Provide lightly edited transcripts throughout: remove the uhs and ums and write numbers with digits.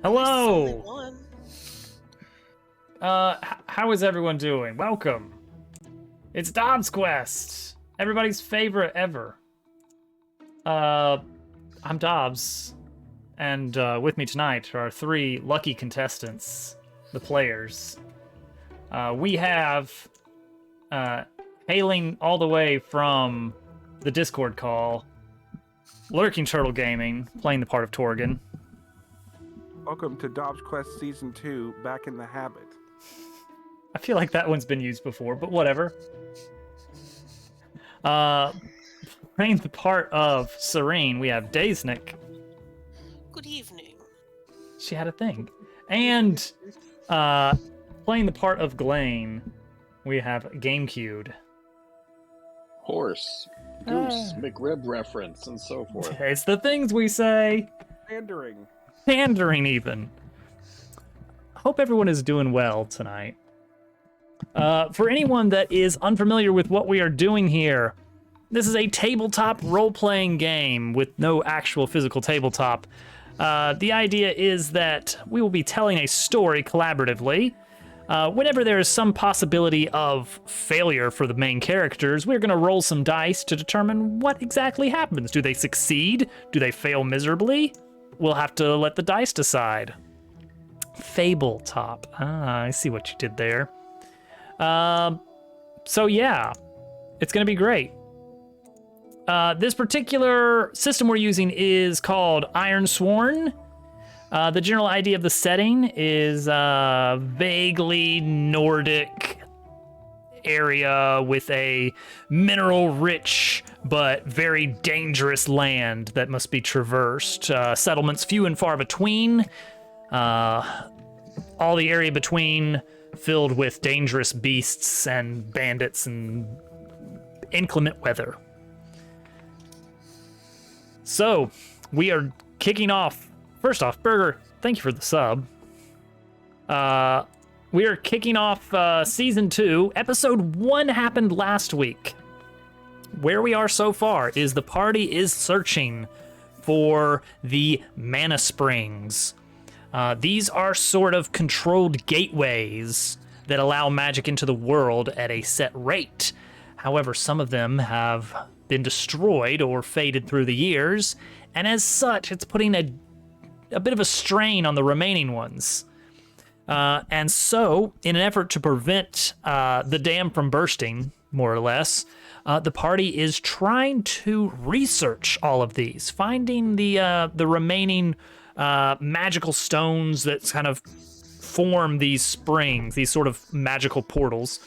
Hello! One. How is everyone doing? Welcome. It's DobbsQuest, everybody's favorite ever. I'm Dobbs, and with me tonight are three lucky contestants, the players. We have, hailing all the way from the Discord call, Lurking Turtle Gaming, playing the part of Torgan. Welcome to DobbsQuest Season 2, Back in the Habit. I feel like that one's been used before, but whatever. Playing the part of Serene, we have Daysnick. Good evening. She had a thing. And playing the part of Glane, we have GameCube. Horse, goose, McRib reference, and so forth. It's the things we say. Pandering. Pandering, even. Hope everyone is doing well tonight. For anyone that is unfamiliar with what we are doing here, this is a tabletop role-playing game with no actual physical tabletop. The idea is that we will be telling a story collaboratively. Whenever there is some possibility of failure for the main characters, we're going to roll some dice to determine what exactly happens. Do they succeed? Do they fail miserably? We'll have to let the dice decide. Fabletop. Ah, I see what you did there. So yeah, it's going to be great. This particular system we're using is called Iron Sworn. The general idea of the setting is vaguely Nordic area with a mineral-rich but very dangerous land that must be traversed. Settlements few and far between. All the area between filled with dangerous beasts and bandits and inclement weather. So, we are kicking off. First off, Burger, thank you for the sub. We are kicking off Season 2. Episode 1 happened last week. Where we are so far is the party is searching for the mana springs. These are sort of controlled gateways that allow magic into the world at a set rate. However, some of them have been destroyed or faded through the years, and as such, it's putting a bit of a strain on the remaining ones. And so, in an effort to prevent the dam from bursting, more or less, the party is trying to research all of these, finding the remaining magical stones that kind of form these springs, these sort of magical portals,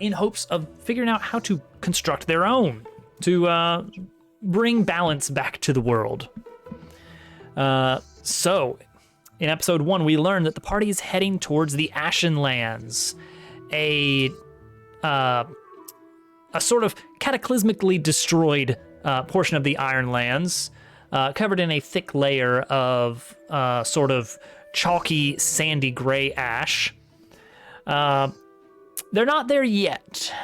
in hopes of figuring out how to construct their own, to bring balance back to the world. So, in episode 1, we learned that the party is heading towards the Ashen Lands, a sort of cataclysmically destroyed portion of the Iron Lands, covered in a thick layer of sort of chalky, sandy gray ash. They're not there yet.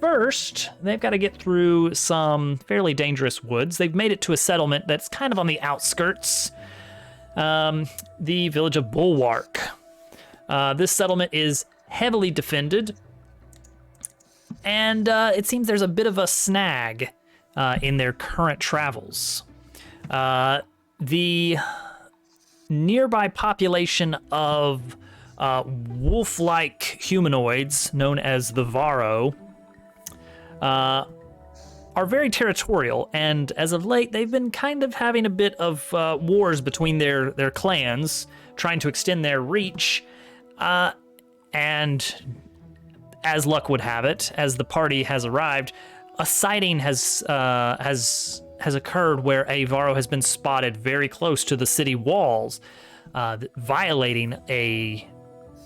First, they've got to get through some fairly dangerous woods. They've made it to a settlement that's kind of on the outskirts. The village of Bulwark. This settlement is heavily defended, and it seems there's a bit of a snag in their current travels. The nearby population of wolf-like humanoids, known as the Varro, are very territorial, and as of late, they've been kind of having a bit of wars between their clans, trying to extend their reach, and as luck would have it, as the party has arrived, a sighting has occurred where a Varro has been spotted very close to the city walls, violating a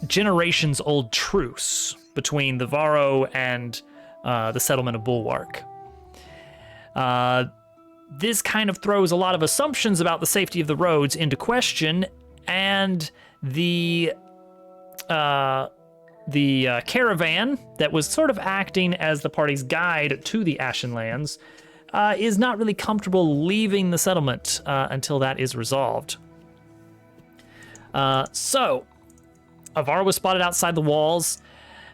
generations-old truce between the Varro and the settlement of Bulwark. This kind of throws a lot of assumptions about the safety of the roads into question, and the caravan that was sort of acting as the party's guide to the Ashen Lands is not really comfortable leaving the settlement until that is resolved. So, Avara was spotted outside the walls.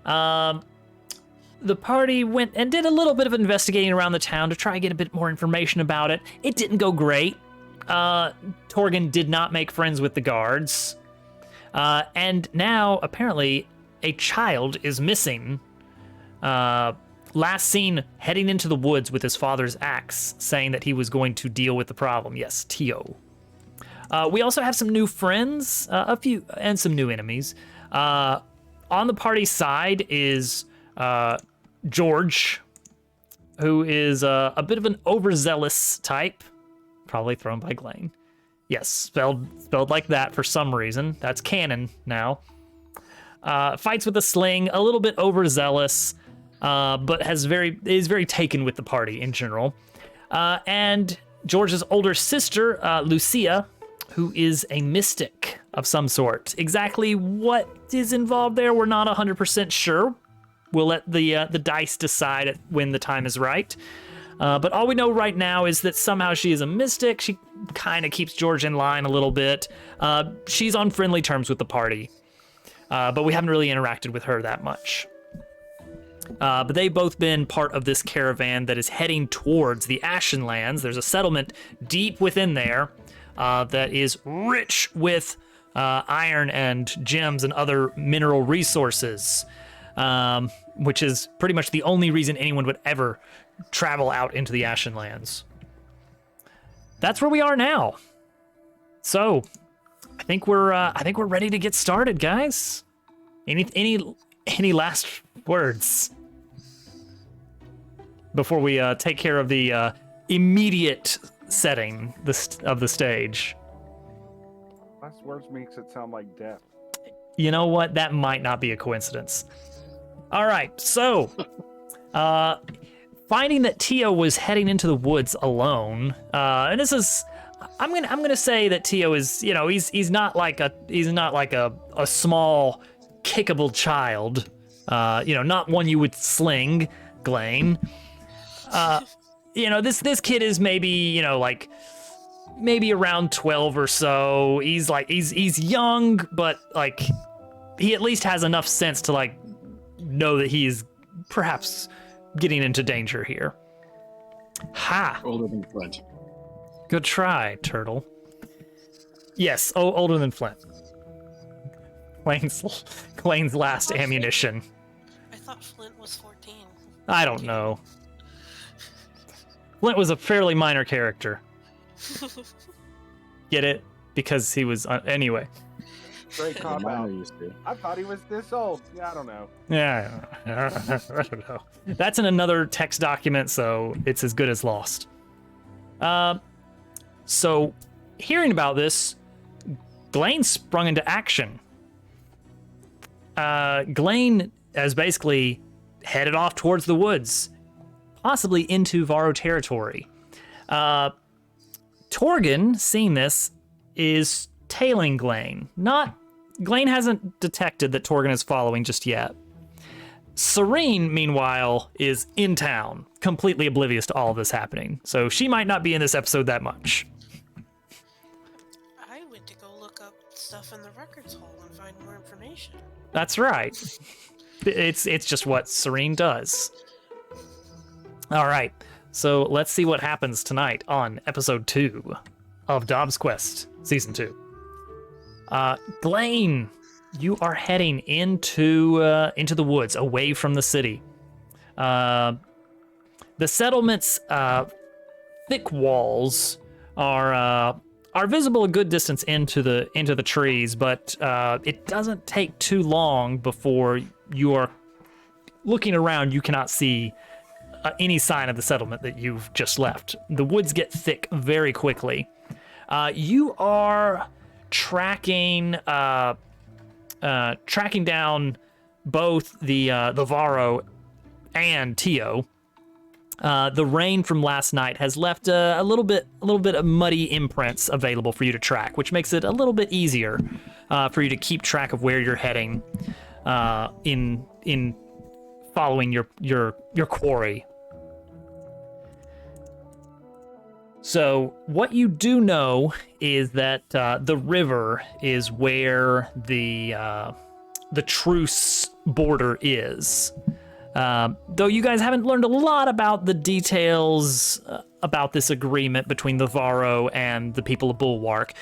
The party went and did a little bit of investigating around the town to try and get a bit more information about it. It didn't go great. Torgan did not make friends with the guards. And now, apparently, a child is missing. Last seen heading into the woods with his father's axe, saying that he was going to deal with the problem. Yes, Tio. We also have some new friends, a few, and some new enemies. On the party side is George, who is a bit of an overzealous type, probably thrown by Glaine. Yes, spelled like that for some reason. That's canon now. Fights with a sling, a little bit overzealous, but is very taken with the party in general. And George's older sister, Lucia, who is a mystic of some sort. Exactly what is involved there, we're not 100% sure. We'll let the dice decide when the time is right. But all we know right now is that somehow she is a mystic. She kind of keeps George in line a little bit. She's on friendly terms with the party. But we haven't really interacted with her that much. But they've both been part of this caravan that is heading towards the Ashenlands. There's a settlement deep within there that is rich with iron and gems and other mineral resources, which is pretty much the only reason anyone would ever travel out into the Ashenlands. That's where we are now. So, I think we're ready to get started, guys. Any last words before we take care of the immediate setting of the stage? Last words makes it sound like death. You know what? That might not be a coincidence. All right, so finding that Tio was heading into the woods alone, and this is, I'm gonna say that Tio is, he's not like a small kickable child, not one you would sling, Glaine. This kid is maybe, maybe around 12 or so. He's young, but he at least has enough sense to know that he's perhaps getting into danger here. Ha! Older than Flint. Good try, Turtle. Yes, older than Flint. Glaine's last ammunition. I thought Flint was 14. I don't know. Flint was a fairly minor character. Get it? Because he was... anyway. Great cop out. Used to. I thought he was this old. Yeah, I don't know. Yeah, I don't know. That's in another text document, so it's as good as lost. So, hearing about this, Glaine sprung into action. Glaine has basically headed off towards the woods, possibly into Varro territory. Torgan, seeing this, is tailing Glaine. Glaine hasn't detected that Torgan is following just yet. Serene, meanwhile, is in town, completely oblivious to all of this happening. So she might not be in this episode that much. I went to go look up stuff in the records hall and find more information. That's right. It's just what Serene does. All right, so let's see what happens tonight on episode 2 of DobbsQuest Season 2. Glaine, you are heading into the woods, away from the city. The settlement's thick walls are visible a good distance into the trees, but it doesn't take too long before you are looking around. You cannot see any sign of the settlement that you've just left. The woods get thick very quickly. You are tracking down both the Varro and Tio. The rain from last night has left a little bit of muddy imprints available for you to track, which makes it a little bit easier for you to keep track of where you're heading in following your quarry. So what you do know is that the river is where the truce border is. Though you guys haven't learned a lot about the details about this agreement between the Varro and the people of Bulwark,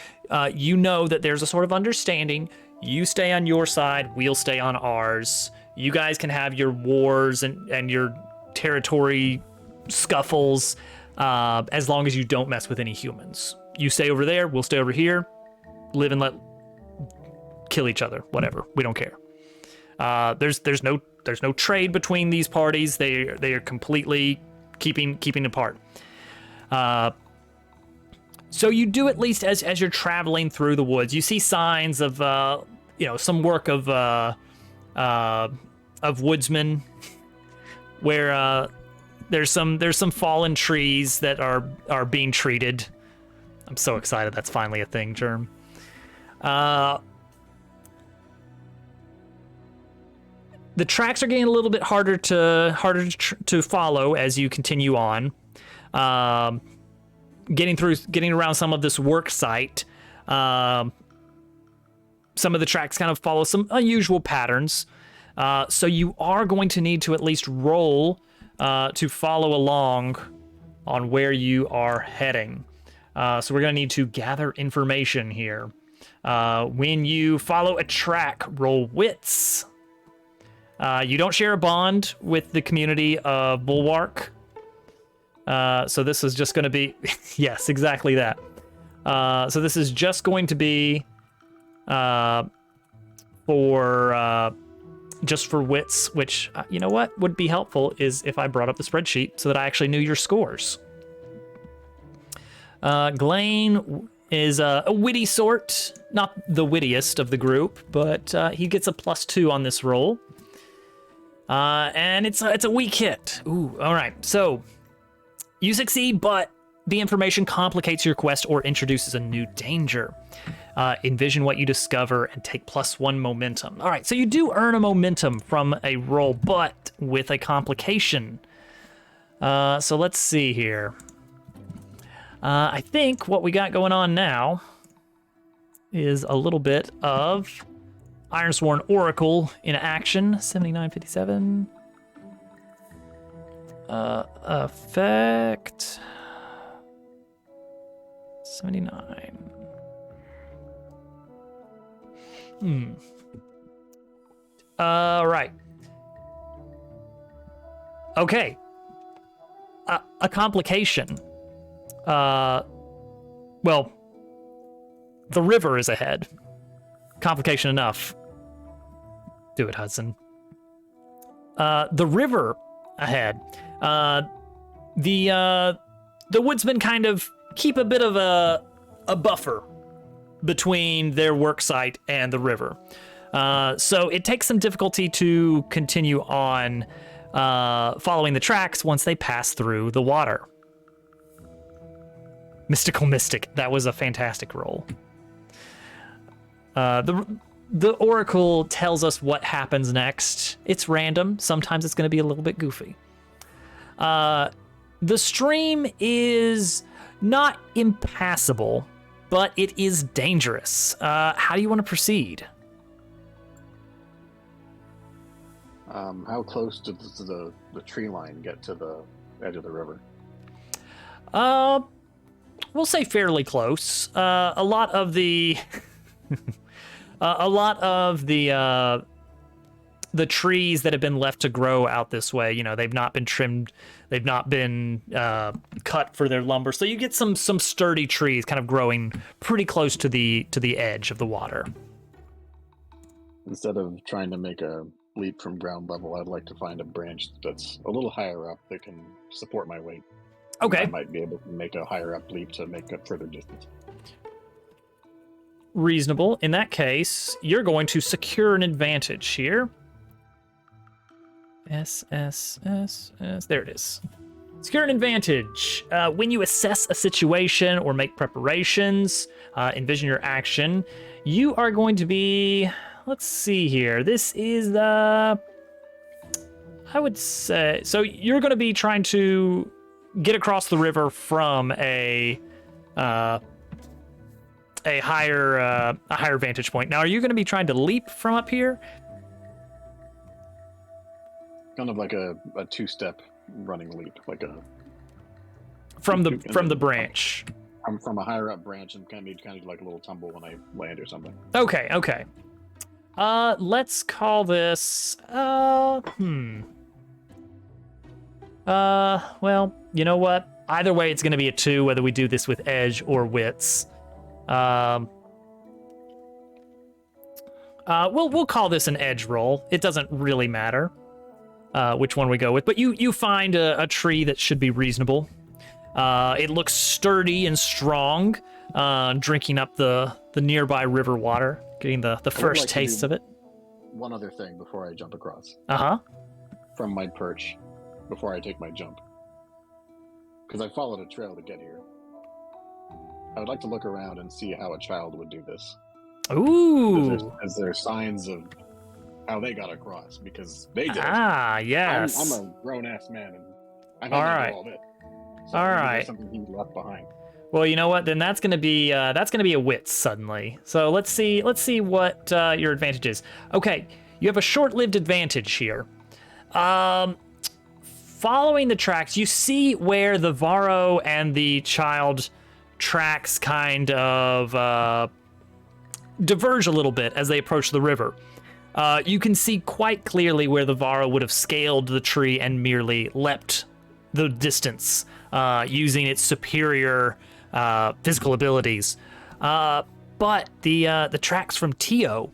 you know that there's a sort of understanding. You stay on your side, we'll stay on ours. You guys can have your wars and your territory scuffles as long as you don't mess with any humans. You stay over there, we'll stay over here. Live and let kill each other, whatever. We don't care. There's no trade between these parties. They are completely keeping apart. So you do, at least as you're traveling through the woods, you see signs of some work of woodsmen, where there's some fallen trees that are being treated. I'm so excited that's finally a thing, Germ. The tracks are getting a little bit harder to follow as you continue on. Getting around some of this work site. Some of the tracks kind of follow some unusual patterns. So you are going to need to at least roll to follow along on where you are heading. So we're going to need to gather information here. When you follow a track, roll wits. You don't share a bond with the community of Bulwark. So this is just going to be... yes, exactly that. So this is just going to be just for wits, which, you know what, would be helpful is if I brought up the spreadsheet so that I actually knew your scores. Glane is a witty sort, not the wittiest of the group, but he gets a +2 on this roll. And it's a weak hit. Ooh, all right. So you succeed, but the information complicates your quest or introduces a new danger. Envision what you discover and take +1 momentum. All right, so you do earn a momentum from a roll, but with a complication. So let's see here. I think what we got going on now is a little bit of Ironsworn Oracle in action. 7957. Effect. 79. Right. Okay. A complication. Well, the river is ahead. Complication enough. Do it, Hudson. The river ahead. The woodsmen kind of keep a bit of a buffer between their work site and the river. So it takes some difficulty to continue on following the tracks once they pass through the water. Mystical Mystic. That was a fantastic roll. The Oracle tells us what happens next. It's random. Sometimes it's going to be a little bit goofy. The stream is not impassable, but it is dangerous. How do you want to proceed? How close does the tree line get to the edge of the river? We'll say fairly close. A lot of the the trees that have been left to grow out this way, you know, they've not been trimmed, they've not been cut for their lumber. So you get some sturdy trees kind of growing pretty close to the edge of the water. Instead of trying to make a leap from ground level, I'd like to find a branch that's a little higher up that can support my weight. Okay. I might be able to make a higher up leap to make a further distance. Reasonable. In that case, you're going to secure an advantage here. S. There it is. Secure an advantage. When you assess a situation or make preparations, envision your action, you are going to be... Let's see here. This is the... I would say... So you're going to be trying to get across the river from a higher vantage point. Now, are you going to be trying to leap from up here? Kind of like a two-step running leap, like a From the branch. I'm from a higher up branch and kind of like a little tumble when I land or something. Okay. Let's call this. Well, you know what? Either way, it's going to be a 2, whether we do this with edge or wits. We'll call this an edge roll. It doesn't really matter which one we go with, but you find a tree that should be reasonable. It looks sturdy and strong, drinking up the nearby river water, getting the first taste of it. One other thing before I jump across. From my perch, before I take my jump. Because I followed a trail to get here. I would like to look around and see how a child would do this. Ooh. Is there signs of how they got across? Because they did. Yes. I'm a grown-ass man, and I All don't right. know all this. So All maybe right. there's something he left behind. Well, you know what? Then that's gonna be a wits suddenly. So let's see what your advantage is. Okay, you have a short-lived advantage here. Following the tracks, you see where the Varro and the child tracks kind of diverge a little bit as they approach the river. You can see quite clearly where the Varro would have scaled the tree and merely leapt the distance using its superior physical abilities. But the tracks from Tio,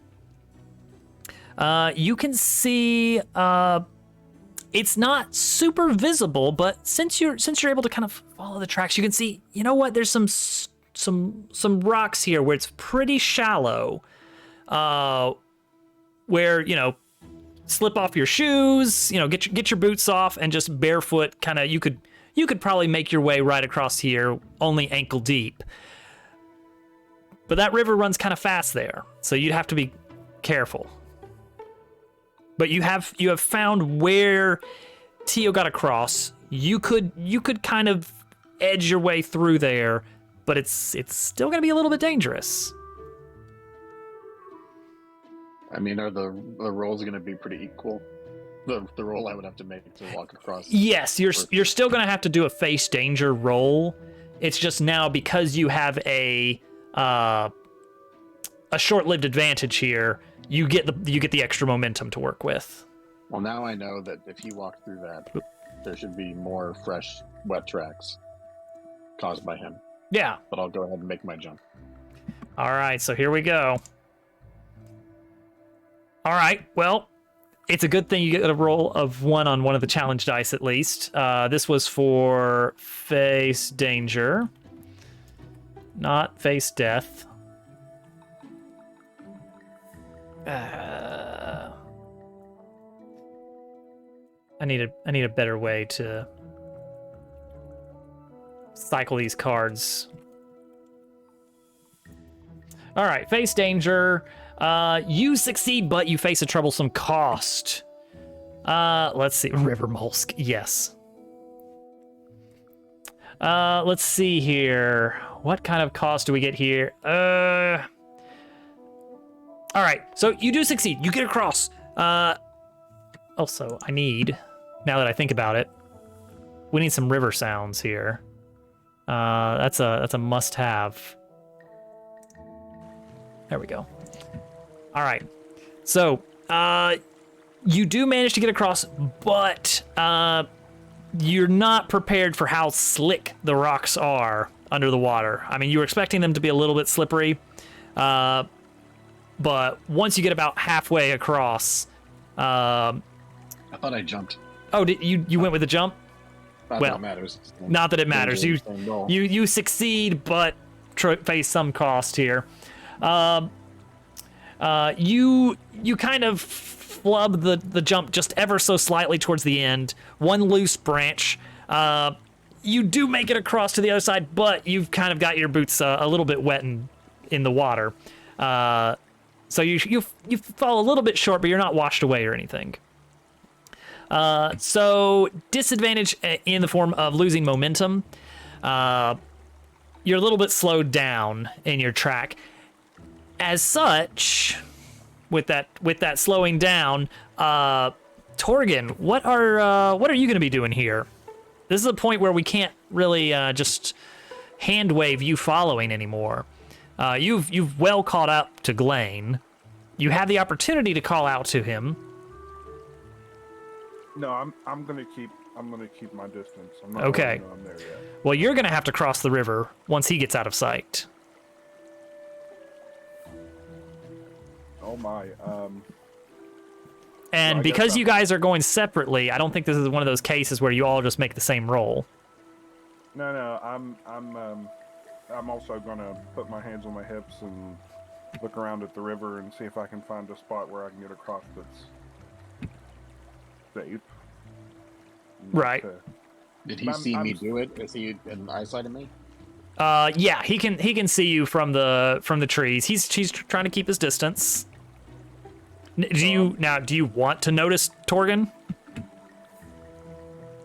you can see it's not super visible, but since you're able to kind of follow the tracks, you can see, you know what, there's some rocks here where it's pretty shallow, where, you know, slip off your shoes, you know, get your boots off and just barefoot kind of, you could probably make your way right across here, only ankle deep. But that river runs kind of fast there, so you'd have to be careful. But you have found where Tio got across. You could kind of edge your way through there, but it's still gonna be a little bit dangerous. I mean, are the rolls going to be pretty equal? The roll I would have to make to walk across. Yes, you're still gonna have to do a face danger roll. It's just now because you have a short-lived advantage here. You get the extra momentum to work with. Well, now I know that if he walked through that, there should be more fresh, wet tracks caused by him. Yeah. But I'll go ahead and make my jump. All right, so here we go. All right, well, it's a good thing you get a roll of 1 on one of the challenge dice at least. This was for face danger, not face death. I need a better way to cycle these cards. All right, face danger. You succeed, but you face a troublesome cost. Let's see. River Molsk, yes. Let's see here. What kind of cost do we get here? All right, so you do succeed. You get across. Also, I need, now that I think about it, we need some river sounds here. That's a must-have. There we go. All right, so you do manage to get across, but you're not prepared for how slick the rocks are under the water. I mean, you were expecting them to be a little bit slippery, but once you get about halfway across, I thought I jumped. Oh, you went with the jump? Not Well, that it matters. Not that it matters. You succeed, but face some cost here. You kind of flub the jump just ever so slightly towards the end. One loose branch. You do make it across to the other side, but you've kind of got your boots a little bit wet in the water. So you fall a little bit short, but you're not washed away or anything. So disadvantage in the form of losing momentum. You're a little bit slowed down in your track. As such, with that slowing down, Torgan, what are you going to be doing here? This is a point where we can't really just hand wave you following anymore. You've well caught up to Glane. You have the opportunity to call out to him. No, I'm gonna keep my distance. I'm not Okay. letting him there yet. Well, you're gonna have to cross the river once he gets out of sight. Oh my. And Well, because you guys are going separately, I don't think this is one of those cases where you all just make the same roll. No, I'm also gonna put my hands on my hips and look around at the river and see if I can find a spot where I can get across that's safe. Right. Did he see me do it? Is he in eyesight of me? Yeah, he can see you from the trees. He's trying to keep his distance. Do you want to notice Torgan?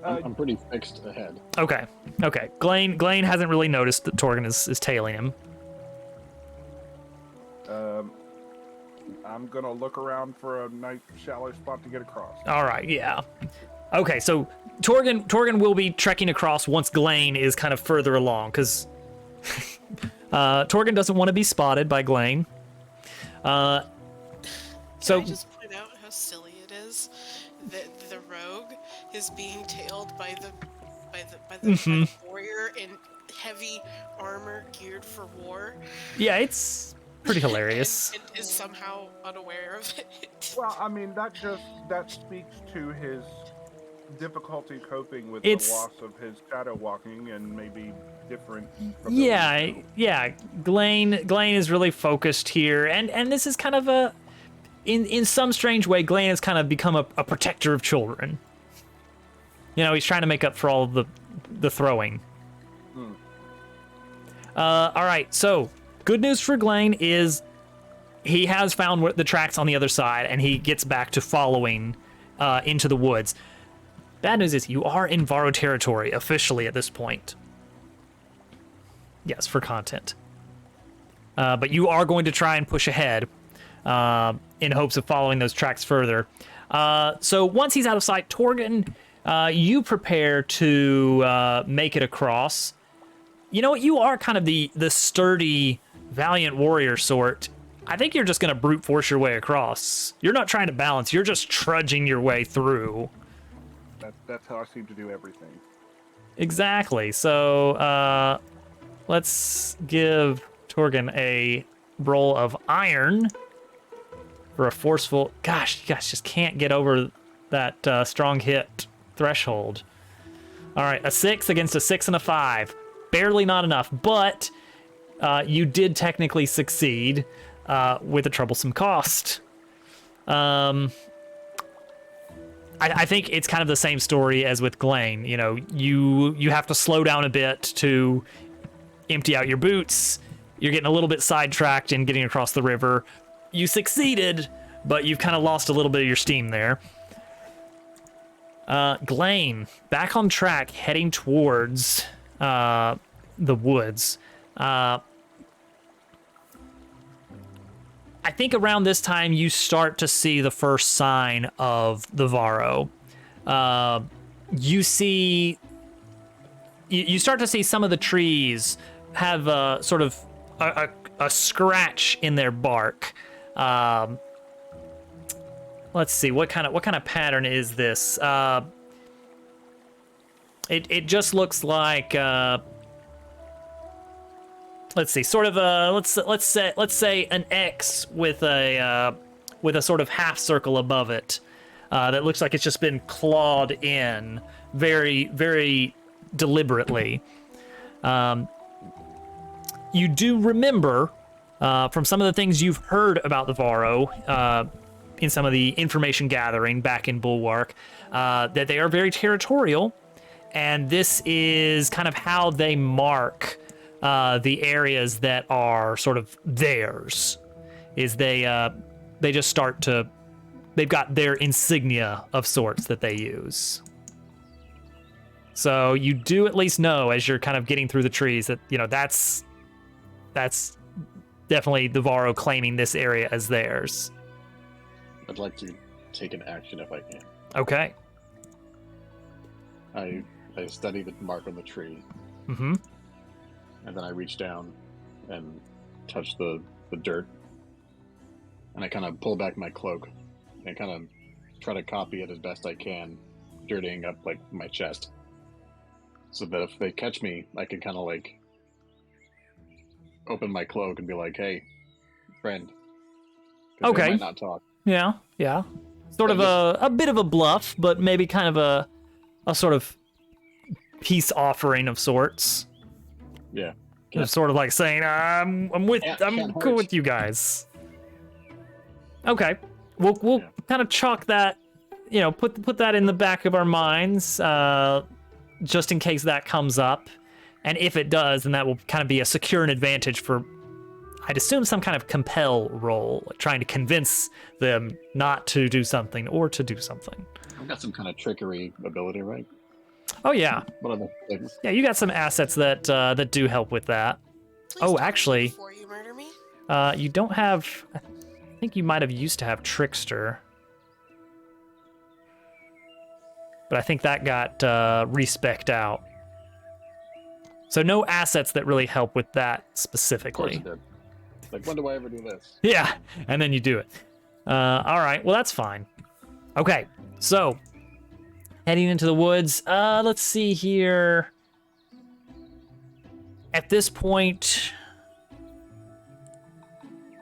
I'm pretty fixed ahead. Okay. Glane hasn't really noticed that Torgan is tailing him. I'm gonna look around for a nice shallow spot to get across. All right, yeah. Okay, so Torgan will be trekking across once Glane is kind of further along, because Torgan doesn't want to be spotted by Glane. So Can I just point out how silly it is that the rogue is being tailed by the warrior in heavy armor geared for war. yeah, it's pretty hilarious. And is somehow unaware of it. Well, I mean, that speaks to his difficulty coping with It's- the loss of his shadow walking and maybe different. Yeah. Glane is really focused here, and this is kind of a, in some strange way, Glane has kind of become a protector of children. You know, he's trying to make up for all of the throwing. All right, so good news for Glane is he has found the tracks on the other side, and he gets back to following into the woods. Bad news is you are in Varro territory officially at this point. Yes, for content. But you are going to try and push ahead in hopes of following those tracks further. So once he's out of sight, Torgan, you prepare to make it across. You know what? You are kind of the sturdy, valiant warrior sort. I think you're just going to brute force your way across. You're not trying to balance. You're just trudging your way through. That's how I seem to do everything. Exactly. So let's give Torgan a roll of iron for a forceful. Gosh, you guys just can't get over that strong hit threshold. All right, a 6 against a 6 and a 5. Barely not enough, but you did technically succeed with a troublesome cost. I think it's kind of the same story as with Glane. You know, you have to slow down a bit to empty out your boots. You're getting a little bit sidetracked in getting across the river. You succeeded, but you've kind of lost a little bit of your steam there. Glane, back on track, heading towards the woods. I think around this time you start to see the first sign of the Varro. You start to see some of the trees have a sort of a scratch in their bark. Let's see, what kind of pattern is this? It just looks like let's see, sort of a let's say an X with a sort of half circle above it that looks like it's just been clawed in very, very deliberately. You do remember from some of the things you've heard about the Varro in some of the information gathering back in Bulwark that they are very territorial, and this is kind of how they mark the areas that are sort of theirs. Is they just start to they've got their insignia of sorts that they use. So you do at least know as you're kind of getting through the trees that, you know, that's definitely the Varro claiming this area as theirs. I'd like to take an action if I can. Okay. I study the mark on the tree. Mm-hmm. And then I reach down and touch the dirt. And I kind of pull back my cloak and kind of try to copy it as best I can, dirtying up like my chest. So that if they catch me, I can kind of like open my cloak and be like, "Hey, friend." Okay. They might not talk. Yeah. Sort of a bit of a bluff, but maybe kind of a sort of peace offering of sorts. Yeah. It's sort of like saying, I'm cool with you guys. Okay. We'll kind of chalk that, you know, put that in the back of our minds, just in case that comes up. And if it does, then that will kind of be a secure an advantage for, I'd assume, some kind of compel roll, trying to convince them not to do something or to do something. I've got some kind of trickery ability, right? Oh, yeah. What other things? Yeah, you got some assets that do help with that. Please Actually, before you murder me. You don't have, I think you might have used to have Trickster. But I think that got respec'd out. So no assets that really help with that specifically. Of course it did. Like, when do I ever do this? Yeah, and then you do it. All right, well, that's fine. Okay, so heading into the woods. Let's see here. At this point,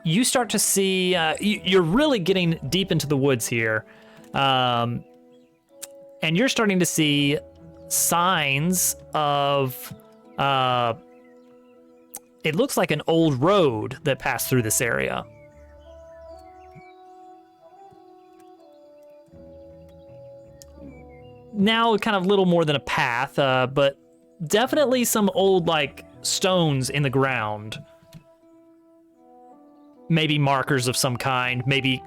you start to see, you're really getting deep into the woods here. And you're starting to see signs of, it looks like an old road that passed through this area. Now kind of little more than a path, but definitely some old, like, stones in the ground. Maybe markers of some kind, maybe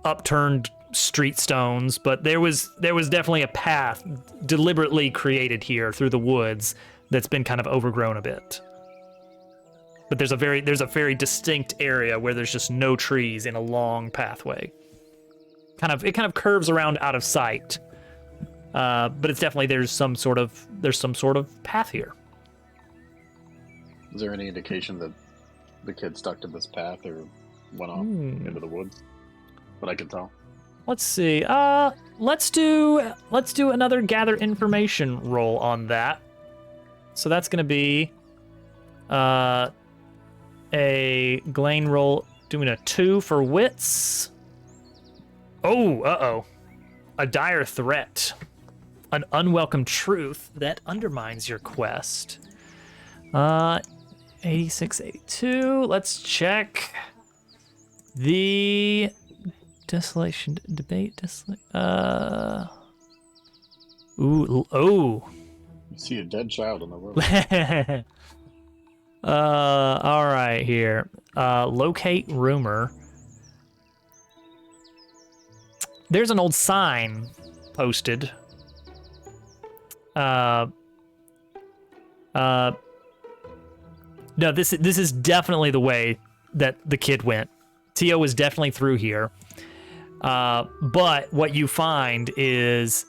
upturned street stones, but there was definitely a path deliberately created here through the woods that's been kind of overgrown a bit. But there's a very distinct area where there's just no trees in a long pathway. It kind of curves around out of sight. But it's definitely there's some sort of path here. Is there any indication that the kid stuck to this path or went off into the woods? But I can tell. Let's see. Let's do another gather information roll on that. So that's gonna be a Glane roll, doing a 2 for wits. Oh, a dire threat. An unwelcome truth that undermines your quest. 86, 82. Let's check the desolation debate. Oh. You see a dead child on the road. All right, here. Locate rumor. There's an old sign posted. No, this is definitely the way that the kid went. Tio was definitely through here. But what you find is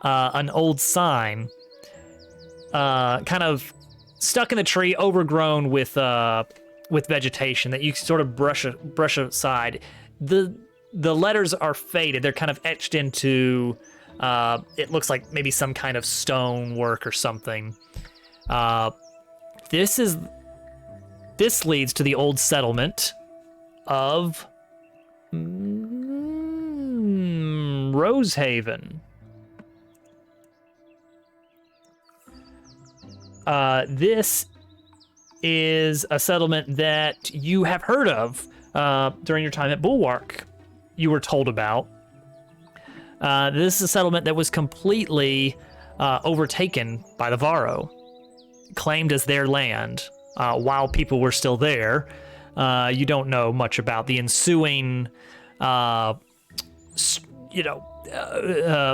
an old sign, kind of stuck in the tree, overgrown with vegetation that you sort of brush aside. The letters are faded. They're kind of etched into. It looks like maybe some kind of stone work or something. This leads to the old settlement of Rosehaven. This is a settlement that you have heard of during your time at Bulwark. You were told about. This is a settlement that was completely overtaken by the Varro, claimed as their land while people were still there. You don't know much about the ensuing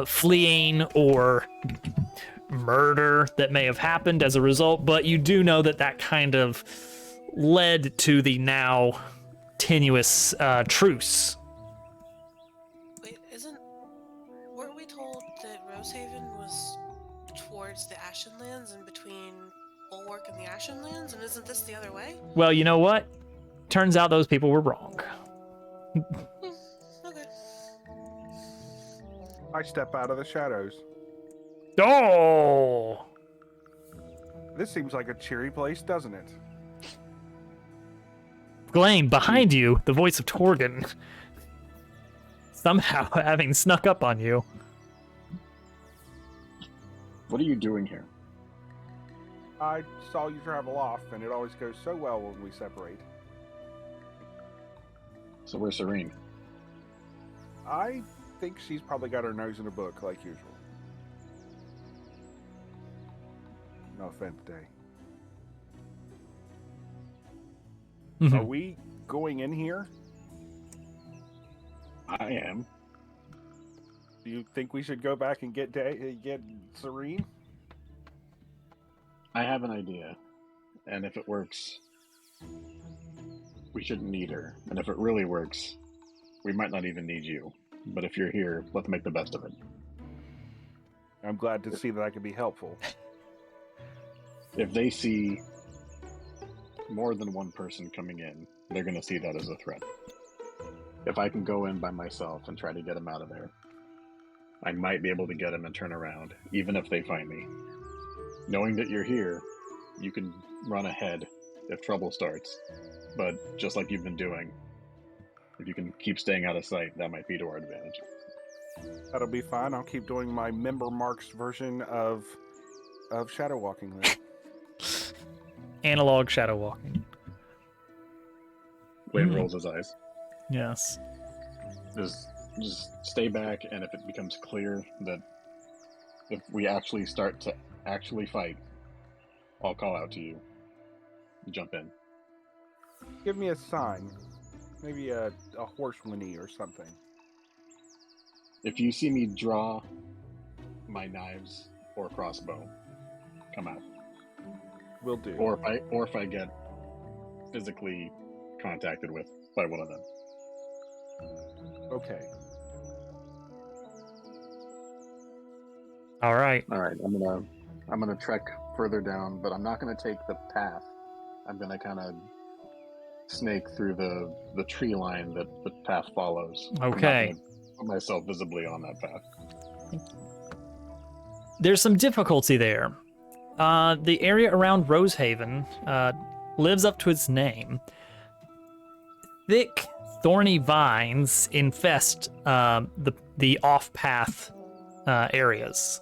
fleeing or murder that may have happened as a result, but you do know that kind of led to the now tenuous truce. Wait, weren't we told that Rosehaven was towards the Ashenlands and between Bulwark and the Ashenlands, and isn't this the other way? Well, you know what? Turns out those people were wrong. Okay. I step out of the shadows. Oh! This seems like a cheery place, doesn't it? Glane, behind you, the voice of Torgon, somehow having snuck up on you. What are you doing here? I saw you travel off, and it always goes so well when we separate. So where's Serene? I think she's probably got her nose in a book, like usual. No offense, Day. Mm-hmm. Are we going in here? I am. Do you think we should go back and get Serene? I have an idea, and if it works, we shouldn't need her. And if it really works, we might not even need you. But if you're here, let's make the best of it. I'm glad to see that I can be helpful. If they see more than one person coming in, they're going to see that as a threat. If I can go in by myself and try to get him out of there, I might be able to get him and turn around, even if they find me. Knowing that you're here, you can run ahead if trouble starts. But just like you've been doing, if you can keep staying out of sight, that might be to our advantage. That'll be fine. I'll keep doing my member marks version of shadow walking then. Analog shadow walking. Wayne rolls his eyes. Yes. Just stay back, and if it becomes clear that if we actually start to actually fight, I'll call out to you. Jump in. Give me a sign. Maybe a horse whinny or something. If you see me draw my knives or crossbow, come out. Will do. Or if I get physically contacted with by one of them. Okay. All right. I'm gonna trek further down, but I'm not gonna take the path. I'm gonna kind of snake through the tree line that the path follows. Okay. I'm not gonna put myself visibly on that path. There's some difficulty there. The area around Rosehaven lives up to its name. Thick, thorny vines infest the off-path areas.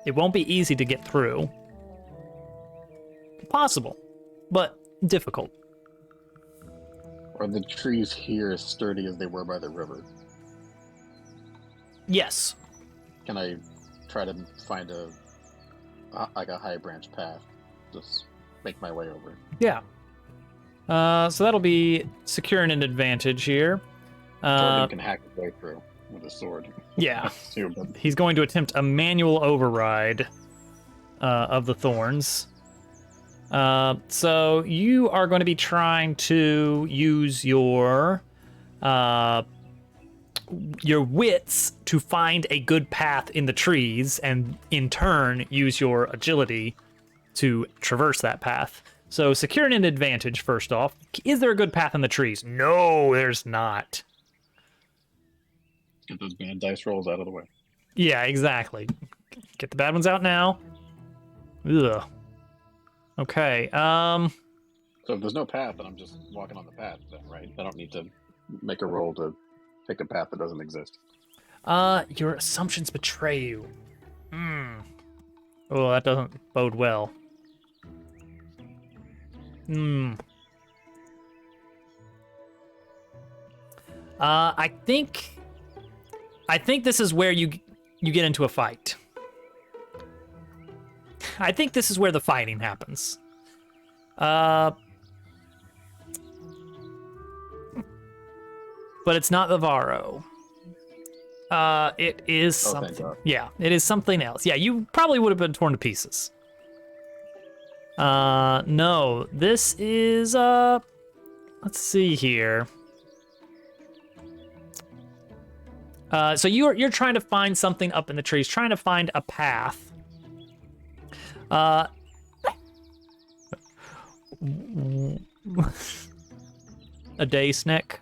It won't be easy to get through. Possible, but difficult. Are the trees here as sturdy as they were by the river? Yes. Can I try to find a high branch path? Just make my way over. Yeah. So that'll be securing an advantage here. Jordan can hack his way through with a sword. Yeah. Too, but He's going to attempt a manual override of the thorns. So you are going to be trying to use your wits to find a good path in the trees, and in turn use your agility to traverse that path. So securing an advantage first off. Is there a good path in the trees? No, there's not. get those bad dice rolls out of the way. Yeah, exactly. Get the bad ones out now. Ugh. Okay. So if there's no path, then I'm just walking on the path, then, right? I don't need to make a roll to take a path that doesn't exist. Your assumptions betray you. Oh, that doesn't bode well. I think this is where you get into a fight. I think this is where the fighting happens. But it's not the Varro. It is Oh, thank something. God. Yeah, it is something else. Yeah, you probably would have been torn to pieces. No, this is, let's see here. So you're trying to find something up in the trees, trying to find a path. A day snack.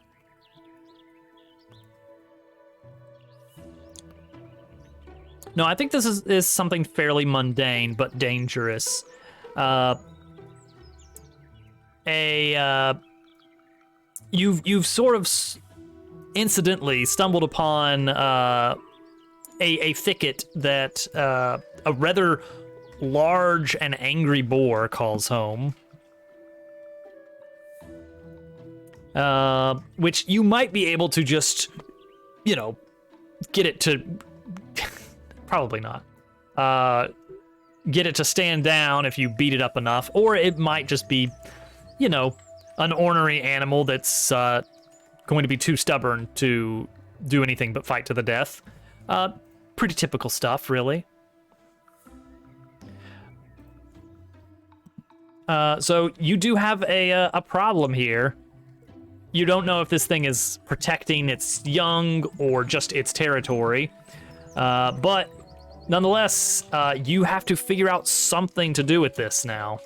No, I think this is something fairly mundane but dangerous. You've sort of incidentally stumbled upon a thicket that a rather large and angry boar calls home. Which you might be able to just, get it to... Probably not. Get it to stand down if you beat it up enough, or it might just be, an ornery animal that's going to be too stubborn to do anything but fight to the death. Pretty typical stuff, really. So you do have a problem here. You don't know if this thing is protecting its young or just its territory. But nonetheless, you have to figure out something to do with this now.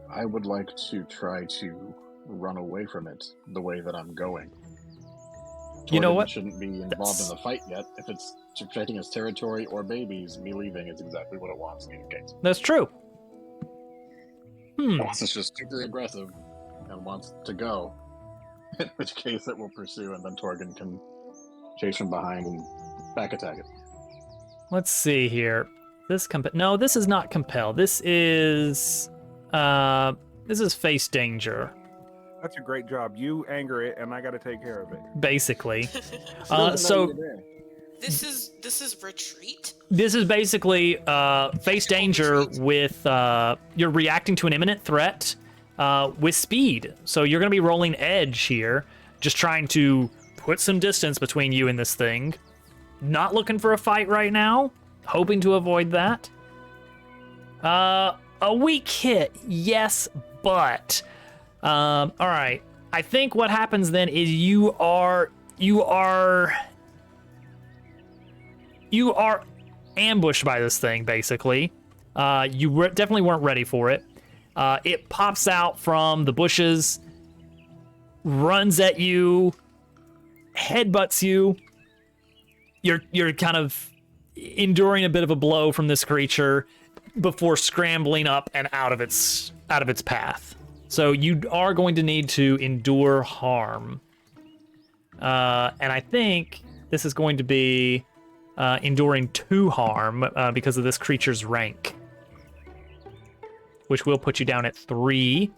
I would like to try to run away from it the way that I'm going. You know Torben what? Shouldn't be involved in the fight yet. If it's protecting its territory or babies, me leaving is exactly what it wants in any case. That's true. Unless it's just super aggressive and wants to go, in which case it will pursue, and then Torgen can chase from behind and back attack it. Let's see here. No, this is not compel. This is face danger, That's a great job. You anger it, and I got to take care of it. basically. Doesn't So know you're there. This is retreat. this is basically face danger with you're reacting to an imminent threat with speed. So you're going to be rolling edge here, just trying to put some distance between you and this thing. Not looking for a fight right now, hoping to avoid that. A weak hit, yes, but all right. I think what happens then is you are ambushed by this thing, basically. You definitely weren't ready for it. It pops out from the bushes, runs at you, headbutts you. You're kind of enduring a bit of a blow from this creature before scrambling up and out of its path. So you are going to need to endure harm. And I think this is going to be enduring 2 harm because of this creature's rank, which will put you down at 3.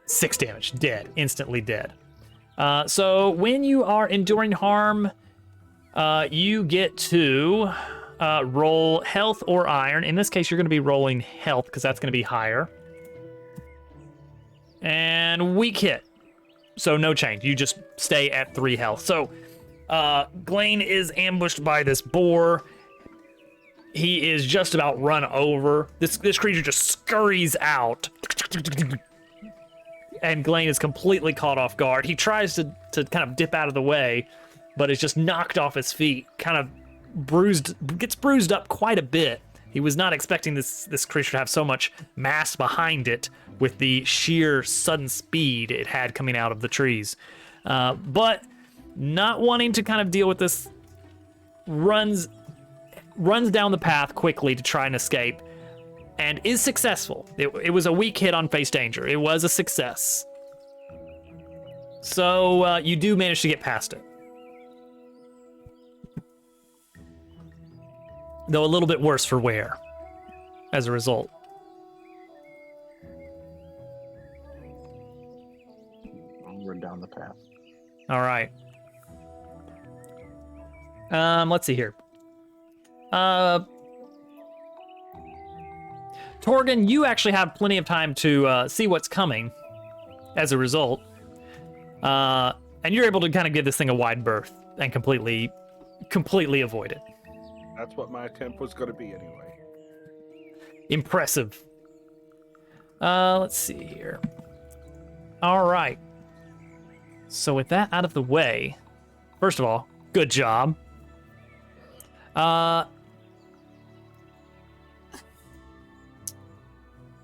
6 damage, dead, instantly dead. So when you are enduring harm, you get to roll health or iron. In this case, you're going to be rolling health because that's going to be higher. And weak hit. So no change. You just stay at 3 health. So Glane is ambushed by this boar. He is just about run over. This creature just scurries out. And Glane is completely caught off guard. He tries to kind of dip out of the way, but is just knocked off his feet, kind of gets bruised up quite a bit. He was not expecting this creature to have so much mass behind it with the sheer sudden speed it had coming out of the trees. But not wanting to kind of deal with this, runs down the path quickly to try and escape, and is successful. It was a weak hit on face danger. It was a success. So you do manage to get past it. Though a little bit worse for wear as a result. Onward down the path. All right. Let's see here. Torgen, you actually have plenty of time to see what's coming as a result. And you're able to kind of give this thing a wide berth and completely avoid it. That's what my attempt was going to be anyway. Impressive. Let's see here. All right. So with that out of the way, first of all, good job.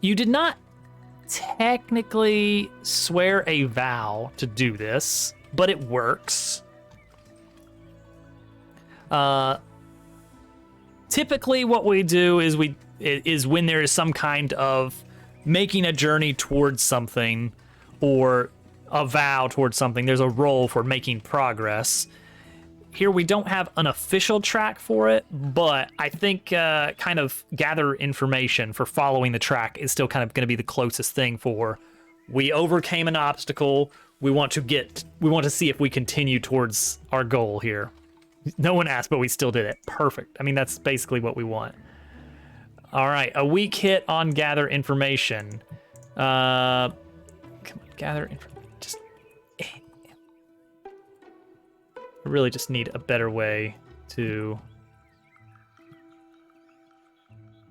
You did not technically swear a vow to do this, but it works. Typically what we do is when there is some kind of making a journey towards something or a vow towards something, there's a roll for making progress. Here we don't have an official track for it, but I think kind of gather information for following the track is still kind of going to be the closest thing for we overcame an obstacle. We want to see if we continue towards our goal here. No one asked, but we still did it. Perfect. I mean, that's basically what we want. All right, a weak hit on gather information. Come on, gather information. I really just need a better way to...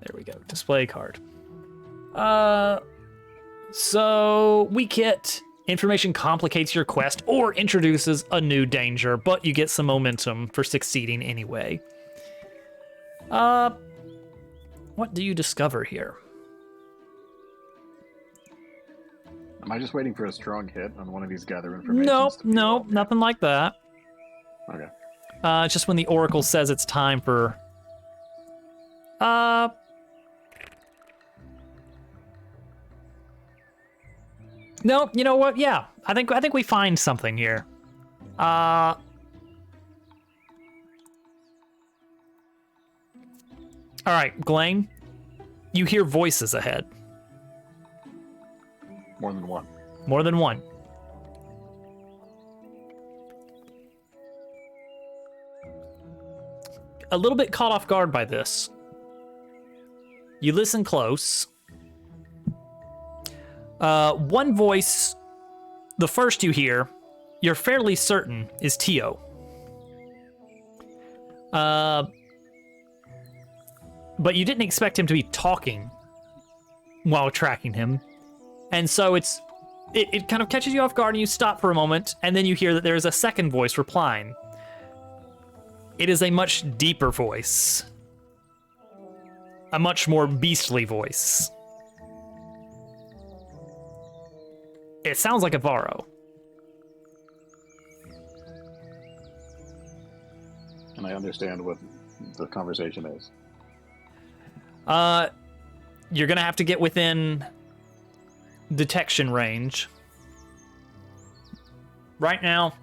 There we go, display card. So, weak hit. Information complicates your quest or introduces a new danger, but you get some momentum for succeeding anyway. What do you discover here? Am I just waiting for a strong hit on one of these gather information? Nope, nothing like that. Okay. Just when the Oracle says it's time for... No, you know what? Yeah, I think we find something here. All right, Glane, you hear voices ahead. More than one. More than one. A little bit caught off guard by this. You listen close. One voice, the first you hear, you're fairly certain is Tio. But you didn't expect him to be talking while tracking him. And so it kind of catches you off guard and you stop for a moment, and then you hear that there is a second voice replying. It is a much deeper voice. A much more beastly voice. It sounds like a Varro. And I understand what the conversation is. You're gonna have to get within detection range. Right now,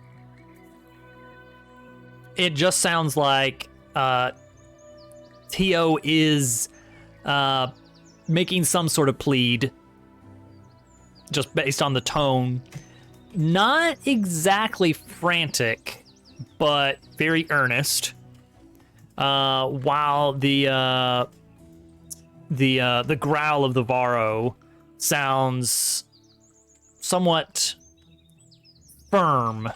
it just sounds like Tio is making some sort of plead, just based on the tone. Not exactly frantic, but very earnest. While the growl of the Varro sounds somewhat firm.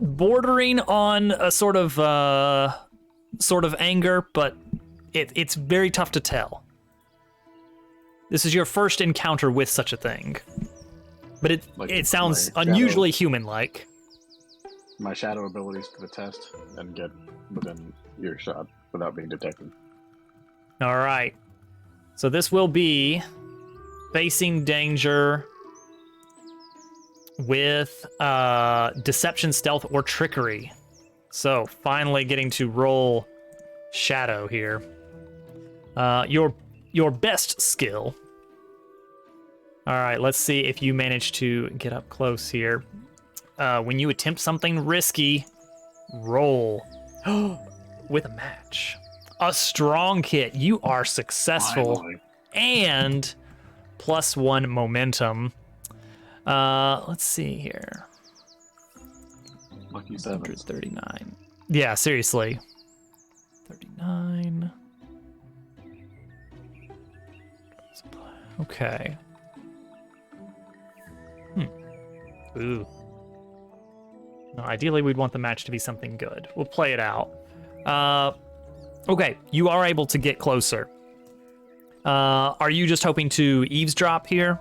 Bordering on a sort of anger, but it's very tough to tell. This is your first encounter with such a thing, but it sounds unusually human-like. My shadow abilities for the test and get within earshot without being detected. All right, so this will be facing danger with deception, stealth, or trickery. So finally getting to roll shadow here. Your best skill. All right, let's see if you manage to get up close here. When you attempt something risky, roll with a match. A strong hit. You are successful. Finally. And +1 momentum. Let's see here. Lucky 7. 139. Yeah, seriously. 39. Okay. Ooh. No, ideally, we'd want the match to be something good. We'll play it out. Okay, you are able to get closer. Are you just hoping to eavesdrop here?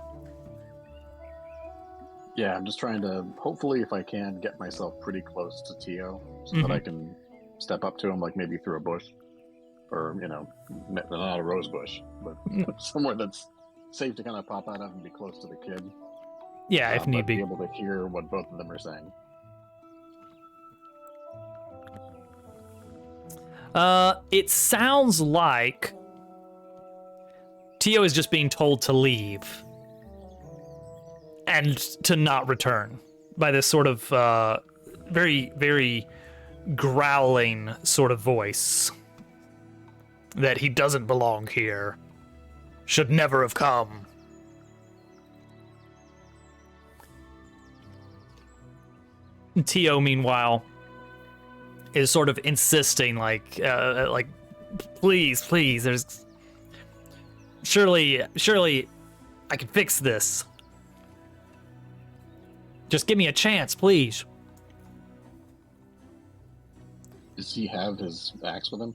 Yeah, I'm just trying to, hopefully, if I can, get myself pretty close to Tio so that I can step up to him, like maybe through a bush. Or, you know, not a rose bush, but somewhere that's safe to kind of pop out of and be close to the kid. Yeah, if need be. Be able to hear what both of them are saying. It sounds like Tio is just being told to leave and to not return by this sort of very, very growling sort of voice. That he doesn't belong here. Should never have come. Tio, meanwhile, is sort of insisting, like, please, there's... Surely, I can fix this. Just give me a chance, please. Does he have his axe with him?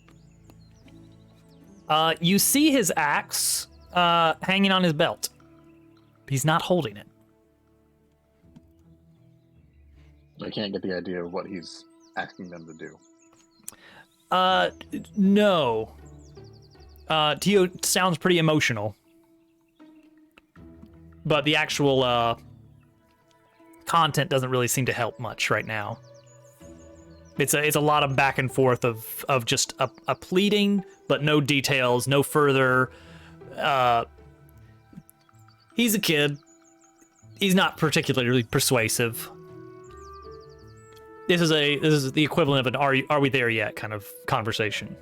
You see his axe hanging on his belt. He's not holding it. I can't get the idea of what he's asking them to do. No. Tio sounds pretty emotional. But the actual, content doesn't really seem to help much right now. It's a lot of back and forth of just a pleading, but no details, no further. He's a kid. He's not particularly persuasive. This is the equivalent of an are we there yet kind of conversation.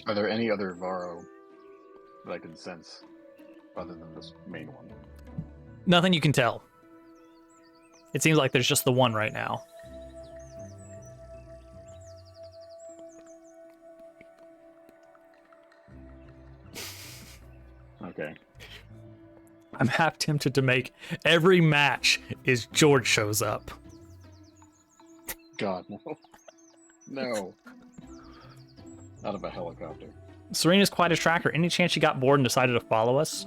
Are there any other Varro that I can sense other than this main one? Nothing you can tell. It seems like there's just the one right now. Okay. I'm half tempted to make every match is George shows up. God, no. No. Out of a helicopter. Serena's quite a tracker. Any chance she got bored and decided to follow us?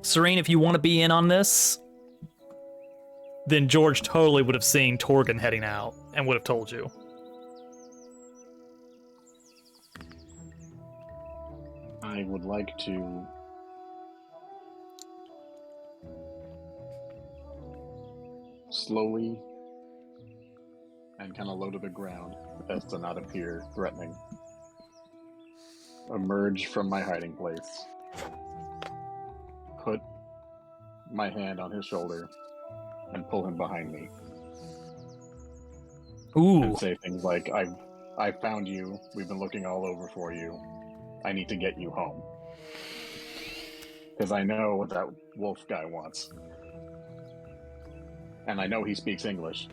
Serene, if you want to be in on this, then George totally would have seen Torgan heading out and would have told you. I would like to slowly and kind of low to the ground, as to not appear threatening, emerge from my hiding place, put my hand on his shoulder, and pull him behind me. Ooh. And say things like, I found you, we've been looking all over for you, I need to get you home. Because I know what that wolf guy wants. And I know he speaks English.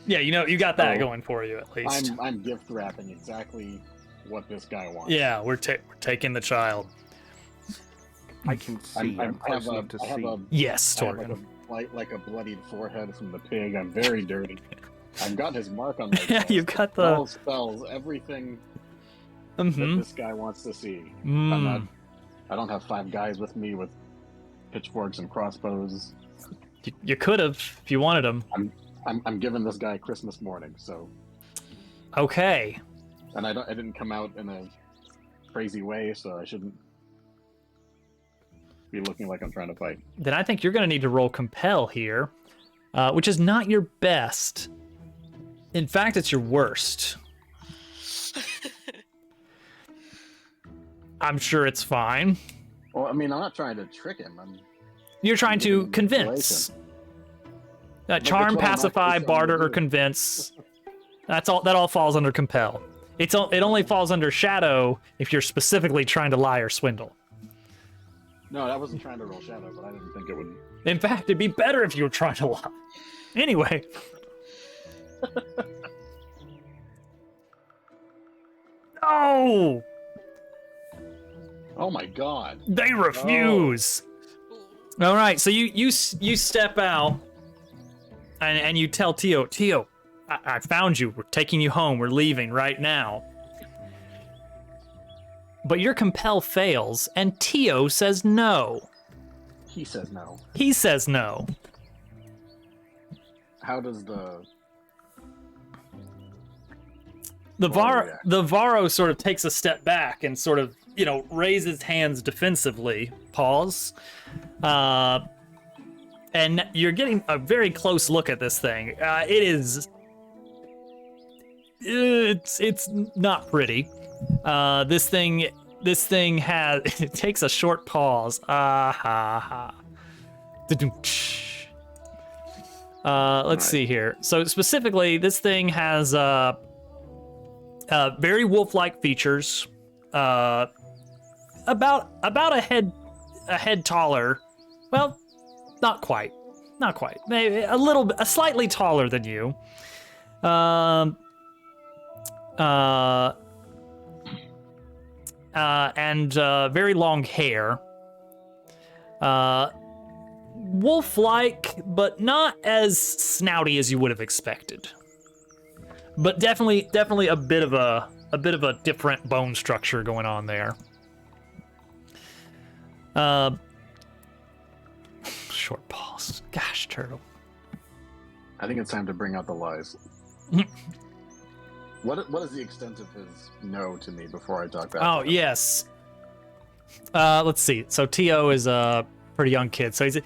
Yeah, you got that going for you at least. I'm gift wrapping exactly what this guy wants. Yeah, we're taking the child. I can see. I'm close enough to see. Yes, Torgan. Like a bloodied forehead from the pig. I'm very dirty. I've got his mark on my Yeah, chest. you've got the all spells, everything that this guy wants to see. I don't have 5 guys with me with pitchforks and crossbows. You could have if you wanted them. I'm giving this guy Christmas morning, so. Okay. And I didn't come out in a crazy way, so I shouldn't be looking like I'm trying to fight. Then I think you're going to need to roll compel here, which is not your best. In fact, it's your worst. I'm sure it's fine. Well, I mean, I'm not trying to trick him. You're trying to convince. Charm, pacify, barter, or convince. That's all. That all falls under compel. It only falls under shadow if you're specifically trying to lie or swindle. No, I wasn't trying to roll shadow, but I didn't think it would. In fact, it'd be better if you were trying to lie. Anyway. No! Oh my god. They refuse. All right, so you step out, and you tell Tio, I found you. We're taking you home. We're leaving right now. But your compel fails, and Tio says no. He says no. He says no. How does the Varro sort of takes a step back and sort of, raises hands defensively. Pause. And you're getting a very close look at this thing. It's not pretty. This thing has it takes a short pause. Let's see here. So specifically, this thing has very wolf-like features. About a head taller. Well, not quite. Maybe a slightly taller than you. And very long hair. Wolf-like, but not as snouty as you would have expected. But definitely a bit of a different bone structure going on there. Short pause. Gosh, Turtle. I think it's time to bring out the lies. What is the extent of his no to me before I talk back? Oh, yes. Let's see. So Tio is a pretty young kid. So he's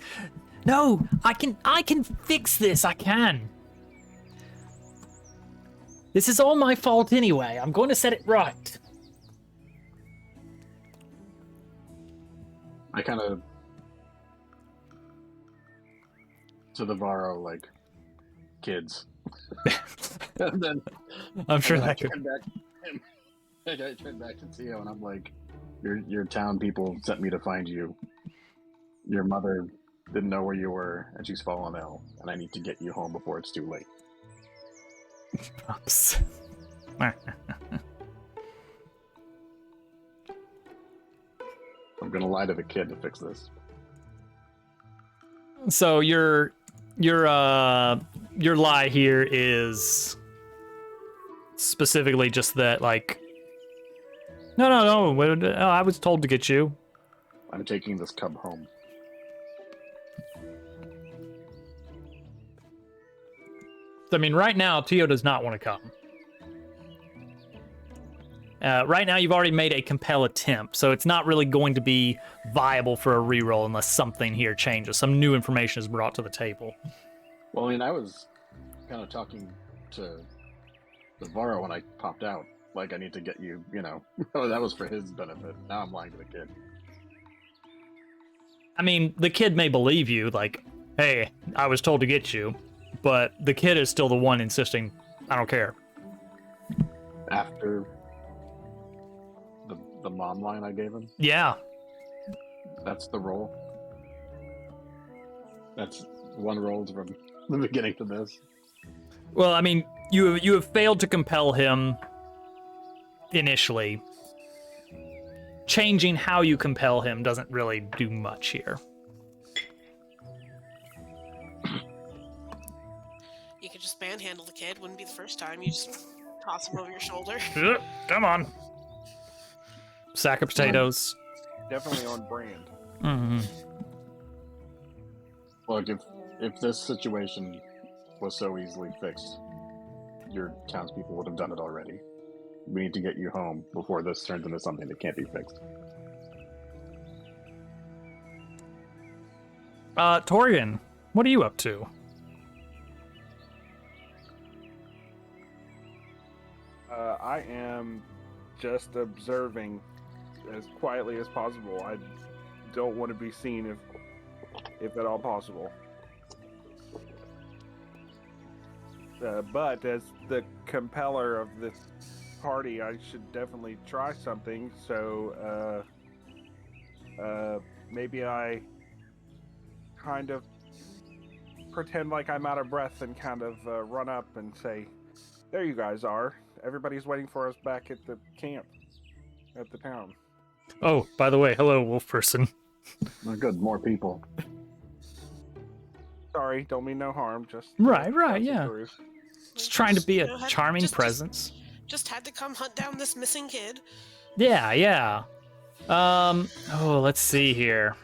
no, I can fix this. I can. This is all my fault anyway. I'm going to set it right. I kind of to the Varro like kids. And then I'm sure that I could. turned back to him. I turned back to Tio, and I'm like, "Your town people sent me to find you. Your mother didn't know where you were, and she's fallen ill, and I need to get you home before it's too late." Oops. I'm gonna lie to the kid to fix this. So your lie here is specifically just that, like, no, I was told to get you. I'm taking this cub home. I mean, right now, Tio does not want to come. Right now, you've already made a compel attempt, so it's not really going to be viable for a reroll unless something here changes. Some new information is brought to the table. Well, I mean, I was kind of talking to the Varro when I popped out. Like, I need to get you, that was for his benefit. Now I'm lying to the kid. I mean, the kid may believe you, like, hey, I was told to get you, but the kid is still the one insisting, I don't care. After the mom line I gave him? Yeah. That's the roll? That's one roll from the beginning to this? Well, I mean, you have failed to compel him initially. Changing how you compel him doesn't really do much here. You could just manhandle the kid. Wouldn't be the first time. You just toss him over your shoulder. Come on. Sack of potatoes. Definitely on brand. Mm-hmm. Look, if this situation was so easily fixed, your townspeople would have done it already. We need to get you home before this turns into something that can't be fixed. Torian, what are you up to? I am just observing as quietly as possible. I don't want to be seen if at all possible. But as the compeller of this party, I should definitely try something. So maybe I kind of pretend like I'm out of breath and kind of run up and say, "There you guys are. Everybody's waiting for us back at the camp, at the town. Oh, by the way, hello, wolf person. Oh, good, more people. Sorry, don't mean no harm. Just Right, that's yeah. the truth. Just trying to be You a know, charming just- presence. Just had to come hunt down this missing kid. Yeah. Oh, let's see here.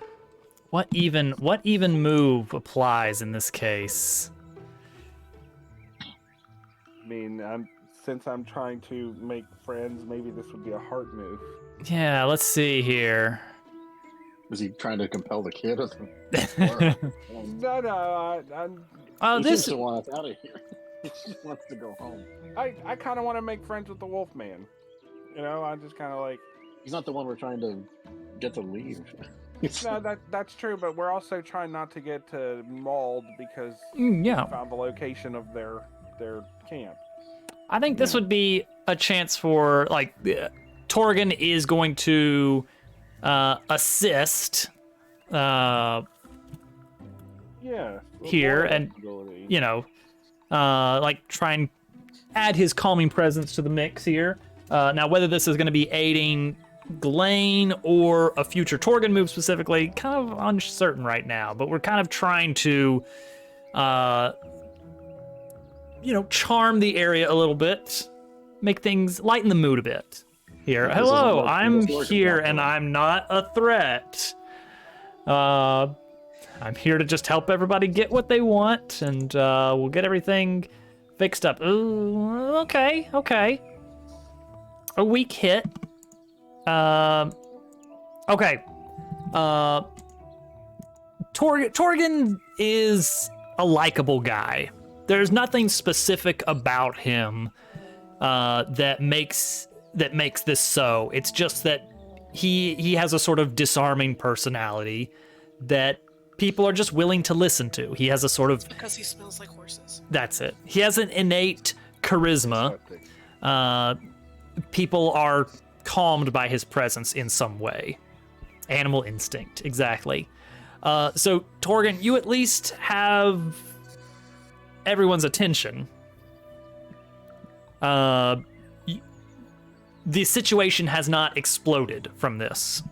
What even move applies in this case? I mean, since I'm trying to make friends, maybe this would be a heart move. Yeah, let's see here. Is he trying to compel the kid? Or No, Oh, he this seems to want us out of here. He just wants to go home. I kind of want to make friends with the wolf man. You know, I just kind of like. He's not the one we're trying to get to leave. No, that's true, but we're also trying not to get mauled because yeah. we found the location of their camp. I think this would be a chance for Torgan is going to assist Yeah. here and try and add his calming presence to the mix here. Now, whether this is going to be aiding Glane or a future Torgan move specifically, kind of uncertain right now, but we're kind of trying to charm the area a little bit, make things lighten the mood a bit here. Hello, I'm here and I'm not a threat. I'm here to just help everybody get what they want, and we'll get everything fixed up. Ooh, okay. A weak hit. Okay. Torgan is a likable guy. There's nothing specific about him that makes this so. It's just that he has a sort of disarming personality that people are just willing to listen to. He has a sort of... Because he smells like horses. That's it. He has an innate charisma. People are calmed by his presence in some way. Animal instinct, exactly. So, Torgan, you at least have everyone's attention. The situation has not exploded from this.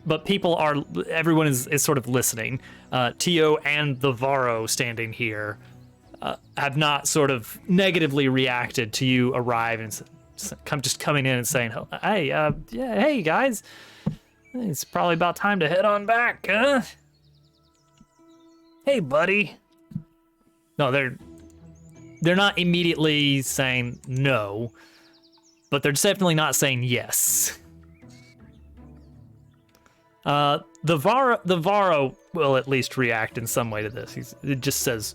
But everyone is sort of listening. Tio and the Varro standing here have not sort of negatively reacted to you arrive and just coming in and saying, hey, hey guys, it's probably about time to head on back, huh? Hey, buddy. No, they're not immediately saying no, but they're definitely not saying yes. The Varro will at least react in some way to this. It just says,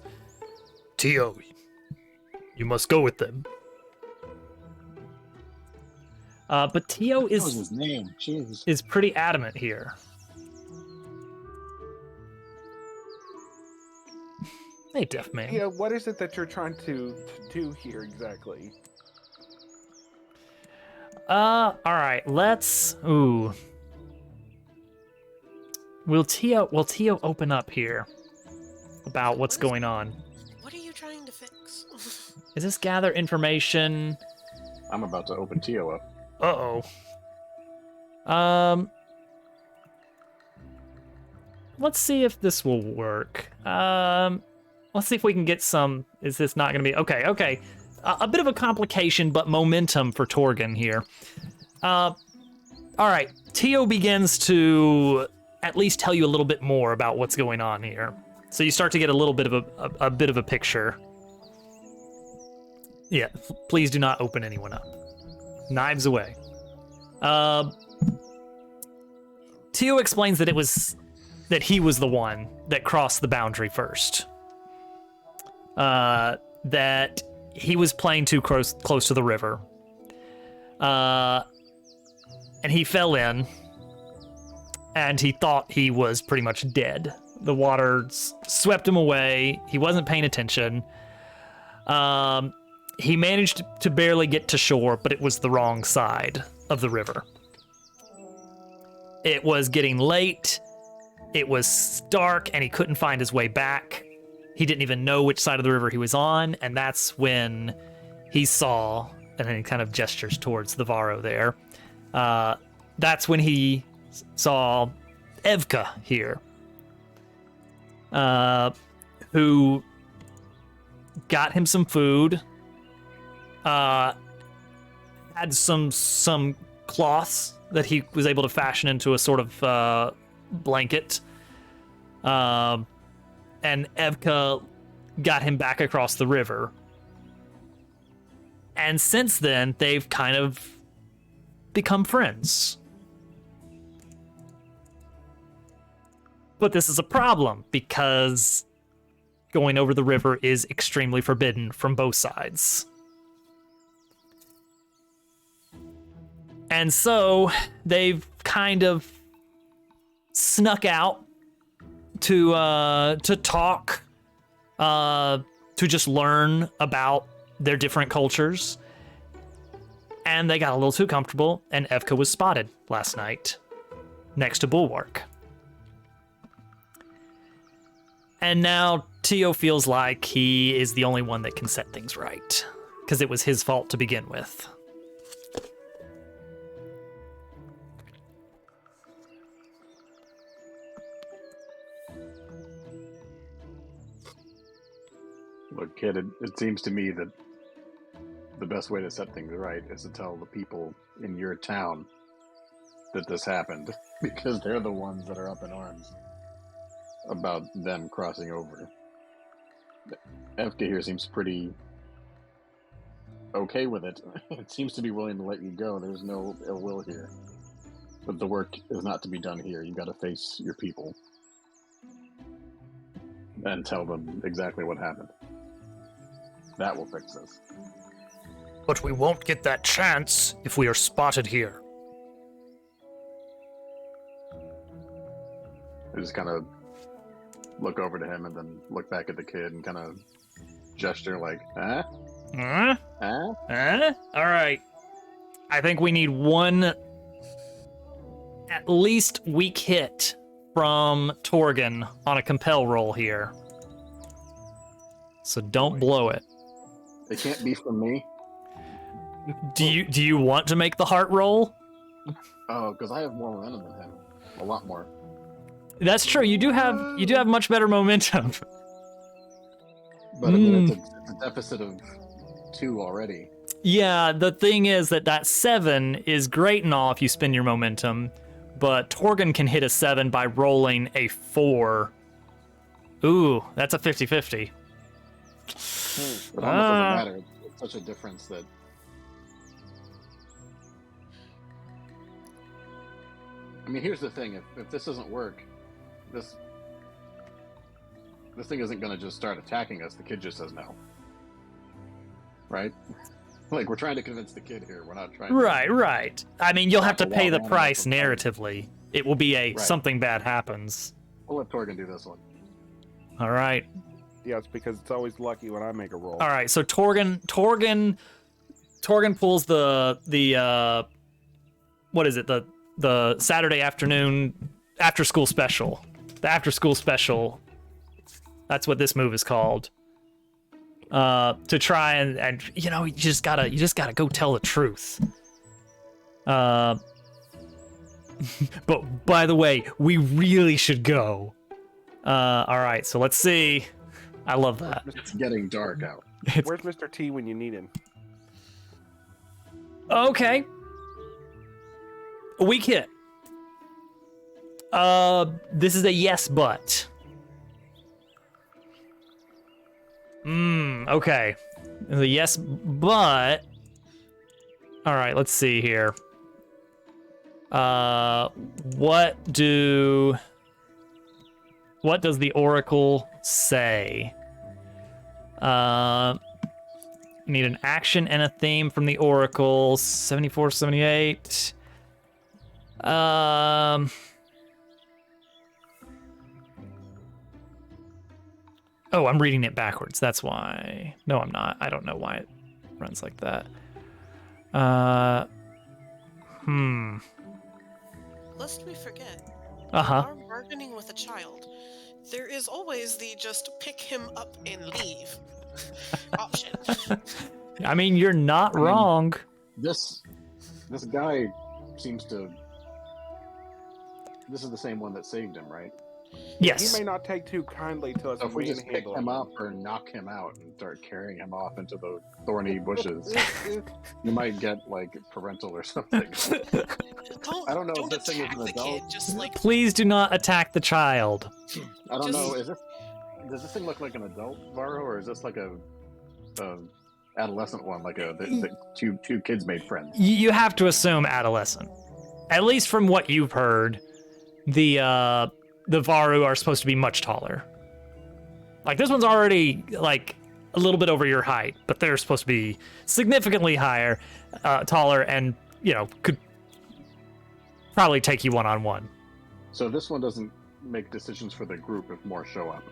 Tio, you must go with them. But Tio What was his name? Jeez. is pretty adamant here. Hey, deaf man. Yeah, what is it that you're trying to do here exactly? All right, let's. Ooh. Will Tio open up here about what's going on? What are you trying to fix? Is this gather information? I'm about to open Tio up. Uh-oh. Let's see if this will work. Let's see if we can get some... Is this not going to be... Okay. A bit of a complication, but momentum for Torgan here. All right. Tio begins to at least tell you a little bit more about what's going on here. So you start to get a little bit of a bit of a picture. Yeah, please do not open anyone up. Knives away. Tio explains that he was the one that crossed the boundary first. That he was playing too close to the river. And he fell in, and he thought he was pretty much dead. The water swept him away. He wasn't paying attention. He managed to barely get to shore, but it was the wrong side of the river. It was getting late. It was dark, and he couldn't find his way back. He didn't even know which side of the river he was on, and that's when he saw and then he kind of gestures towards the Varro there. That's when he saw Evka here, who got him some food, had some cloths that he was able to fashion into a sort of blanket, and Evka got him back across the river. And since then, they've kind of become friends. But this is a problem, because going over the river is extremely forbidden from both sides. And so they've kind of snuck out to talk, to just learn about their different cultures. And they got a little too comfortable, and Evka was spotted last night next to Bulwark. And now Tio feels like he is the only one that can set things right, because it was his fault to begin with. Look, kid, it seems to me that the best way to set things right is to tell the people in your town that this happened, because they're the ones that are up in arms about them crossing over. Evka here seems pretty okay with it. It seems to be willing to let you go. There's no ill will here. But the work is not to be done here. You've got to face your people and tell them exactly what happened. That will fix this. But we won't get that chance if we are spotted here. I just kind of look over to him and then look back at the kid and kind of gesture like, huh? Huh? Huh? Huh? All right. I think we need one at least weak hit from Torgan on a compel roll here. So don't blow it. It can't be from me. Do you want to make the heart roll? Oh, because I have more momentum than him. A lot more. That's true. You do have much better momentum. But I mean, it's a deficit of 2 already. Yeah, the thing is that 7 is great and all if you spend your momentum, but Torgan can hit a 7 by rolling a 4. Ooh, that's a 50-50. It almost doesn't matter. It's such a difference that... I mean, here's the thing. If this doesn't work, this thing isn't going to just start attacking us. The kid just says no. Right? Like, we're trying to convince the kid here. We're not trying to... Right. I mean, you'll have to pay the price narratively. It will be something bad happens. We'll let Torgan do this one. All right. Yeah, it's because it's always lucky when I make a roll. All right, so Torgan pulls the what is it? The Saturday afternoon after school special. The after school special. That's what this move is called. To try and you know, you just gotta go tell the truth. But by the way, we really should go. All right, so let's see. I love that. It's getting dark out. Where's Mr. T when you need him? Okay. A weak hit. This is a yes, but. Okay. The yes, but. All right, let's see here. What does the Oracle say? Need an action and a theme from the Oracle. 74, 78. Oh, I'm reading it backwards. That's why. No, I'm not. I don't know why it runs like that. Lest we forget. Uh-huh. We are bargaining with a child. There is always the just pick him up and leave option. I mean, you're not wrong. This guy seems to. This is the same one that saved him, right? Yes. He may not take too kindly to us So if we just pick manhandling him up or knock him out and start carrying him off into the thorny bushes, you might get like parental or something. I don't know if this thing is an adult. Just like Please do not attack the child. I don't know. Does this thing look like an adult Varro, or is this like a adolescent one, like the two kids made friends? You have to assume adolescent. At least from what you've heard, the Varu are supposed to be much taller. Like, this one's already, like, a little bit over your height, but they're supposed to be significantly higher, taller, and, you know, could probably take you one-on-one. So this one doesn't make decisions for the group if more show up?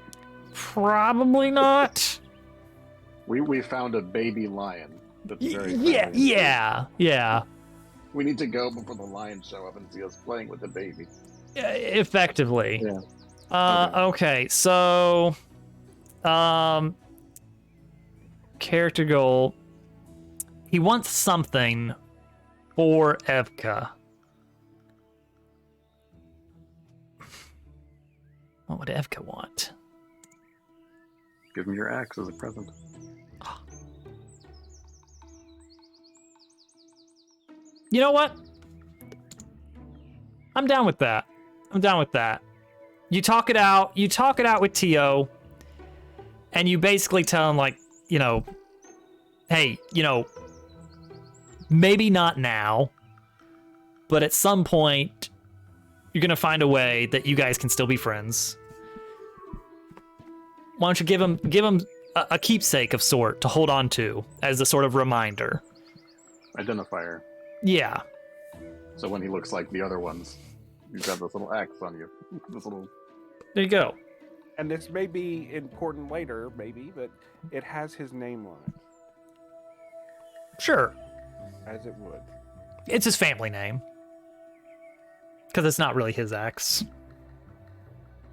Probably not. We found a baby lion. That's very Yeah. We need to go before the lions show up and see us playing with the baby. Effectively. Yeah. Okay, so character goal. He wants something for Evka. What would Evka want? Give him your axe as a present. You know what? I'm down with that. You talk it out with Tio, and you basically tell him, like, you know, hey, you know, maybe not now, but at some point, you're gonna find a way that you guys can still be friends. Why don't you give him a keepsake of sort to hold on to as a sort of reminder? Identifier. Yeah. So when he looks like the other ones, you've got this little axe on you. There you go. And this may be important later, maybe, but it has his name on it. Sure. As it would. It's his family name. Because it's not really his axe.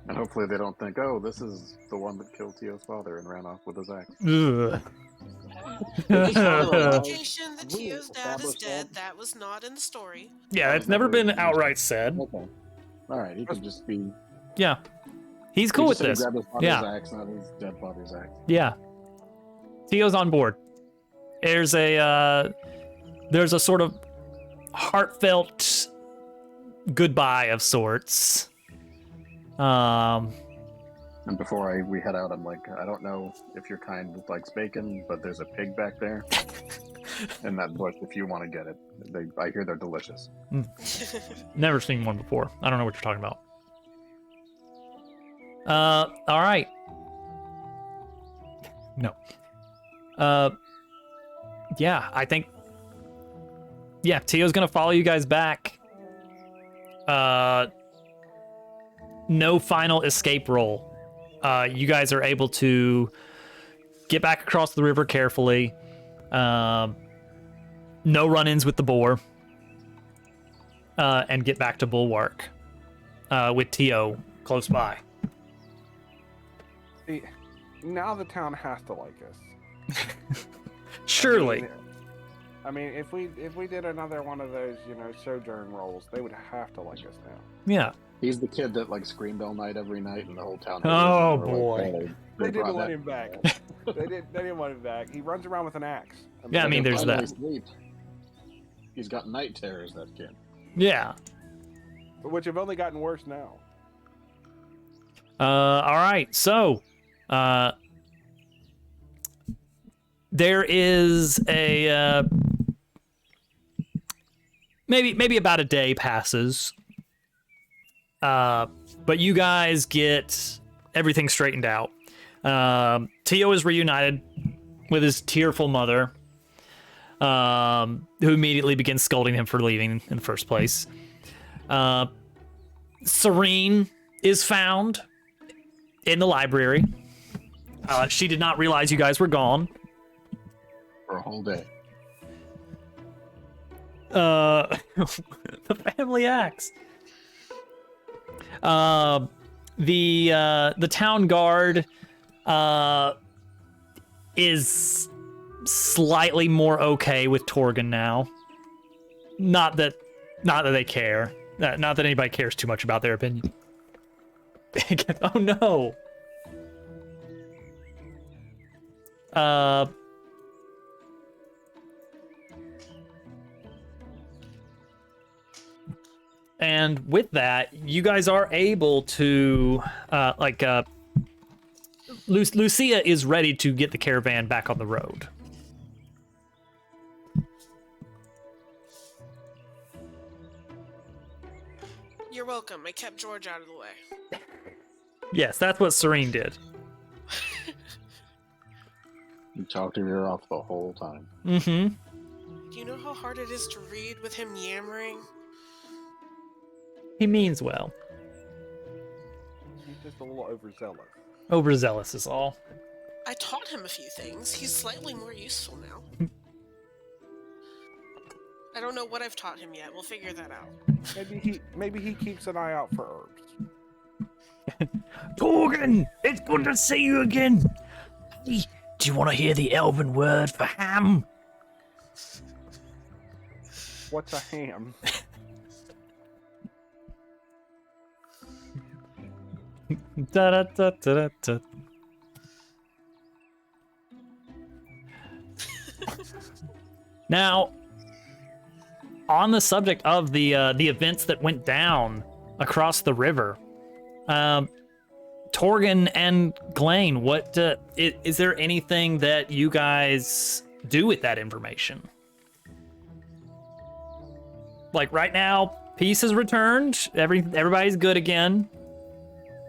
And hopefully they don't think, oh, this is the one that killed Tio's father and ran off with his axe. Ugh. indication that Tio's dad is dead. That was not in the story. Yeah, it's never been outright said. Okay. Alright, he could just be... Yeah. He's cool with this. Grab his father's axe, not his dead father's axe. Yeah. Tio's on board. There's a sort of heartfelt goodbye of sorts. And before we head out, I'm like, I don't know if your kind likes bacon, but there's a pig back there in that bush if you want to get it. I hear they're delicious. Never seen one before. I don't know what you're talking about. All right. No. Yeah, I think... Yeah, Tio's gonna follow you guys back. No final escape roll. You guys are able to get back across the river carefully. No run-ins with the boar. And get back to Bulwark with Tio close by. See, now the town has to like us. Surely. I mean, if we did another one of those, sojourn rolls, they would have to like us now. Yeah. He's the kid that screamed all night every night, and the whole town. Oh boy! They didn't want him back. They didn't want him back. He runs around with an axe. I mean, there's that. He's got night terrors, that kid. Yeah. Which have only gotten worse now. All right. So, there is a maybe about a day passes. But you guys get everything straightened out. Tio is reunited with his tearful mother, who immediately begins scolding him for leaving in the first place. Serene is found in the library. She did not realize you guys were gone. For a whole day. The family axe. The town guard is slightly more okay with Torgon now. Not that they care. Not that anybody cares too much about their opinion. Oh no. And with that, you guys are able to, Lucia is ready to get the caravan back on the road. You're welcome. I kept George out of the way. Yes, that's what Serene did. You talked your ear off the whole time. Mm-hmm. Do you know how hard it is to read with him yammering? He means well. He's just a little overzealous. Overzealous is all. I taught him a few things. He's slightly more useful now. I don't know what I've taught him yet. We'll figure that out. Maybe he keeps an eye out for herbs. Torgon, it's good to see you again. Hey, do you want to hear the elven word for ham? What's a ham? Da da da da da. Now, on the subject of the events that went down across the river, Torgon and Glane, what is there anything that you guys do with that information? Like right now, peace is returned. Everybody's good again.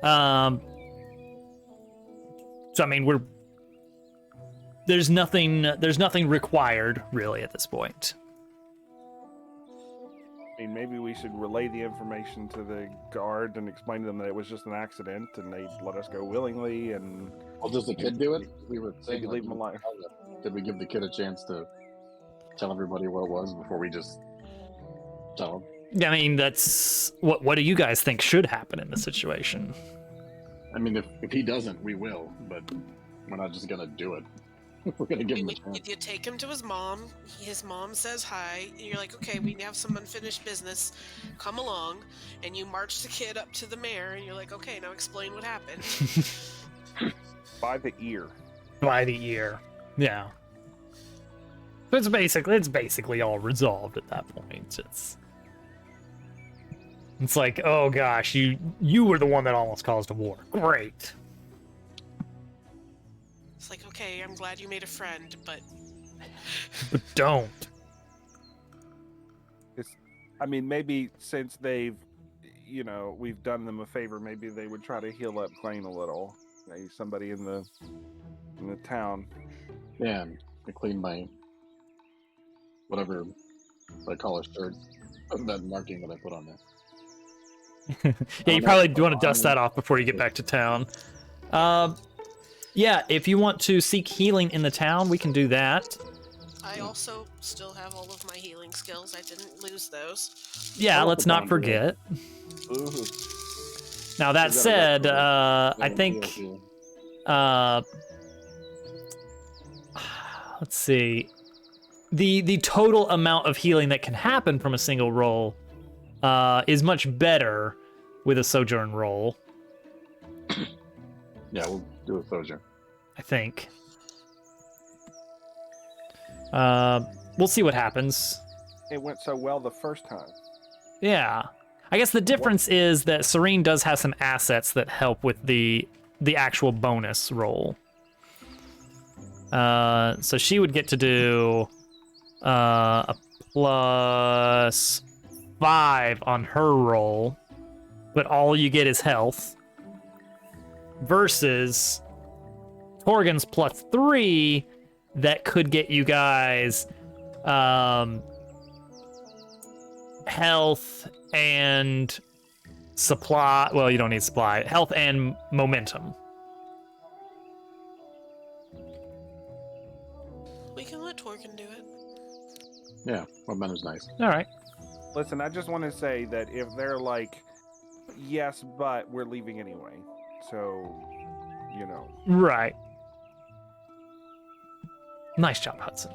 So I mean, there's nothing required really at this point. I mean, maybe we should relay the information to the guard and explain to them that it was just an accident and they'd let us go willingly. And well, does the kid do it? We were saying maybe leave him alive. Did we give the kid a chance to tell everybody what it was before we just tell him? I mean, that's what do you guys think should happen in this situation? I mean, if he doesn't, we will, but we're not just gonna do it. We're gonna give him a chance. You take him to his mom. His mom says hi. You're like, okay, we have some unfinished business. Come along, and you march the kid up to the mayor, and you're like, okay, now explain what happened. By the ear. By the ear, yeah. So it's basically all resolved at that point. It's like, oh gosh, you were the one that almost caused a war. Great. It's like, okay, I'm glad you made a friend, but But don't. I mean, maybe since they've, we've done them a favor, maybe they would try to heal up Glane a little. Maybe somebody in the town. Yeah, and I cleaned my whatever I call a shirt, that marking that I put on there. Yeah, you probably do want to dust that off before you get back to town. Yeah, if you want to seek healing in the town, we can do that. I also still have all of my healing skills. I didn't lose those. Yeah, let's not forget. Ooh. Now that said, I think let's see. The total amount of healing that can happen from a single roll is much better with a sojourn roll. Yeah, we'll do a sojourn. I think. We'll see what happens. It went so well the first time. Yeah. I guess the difference is that Serene does have some assets that help with the actual bonus roll. So she would get to do a +5 on her roll, but all you get is health. Versus Torgon's +3 that could get you guys health and supply. Well, you don't need supply. Health and momentum. We can let Torgon do it. Yeah, momentum's nice. All right. Listen, I just want to say that if they're like, yes, but we're leaving anyway. So, Right. Nice job, Hudson.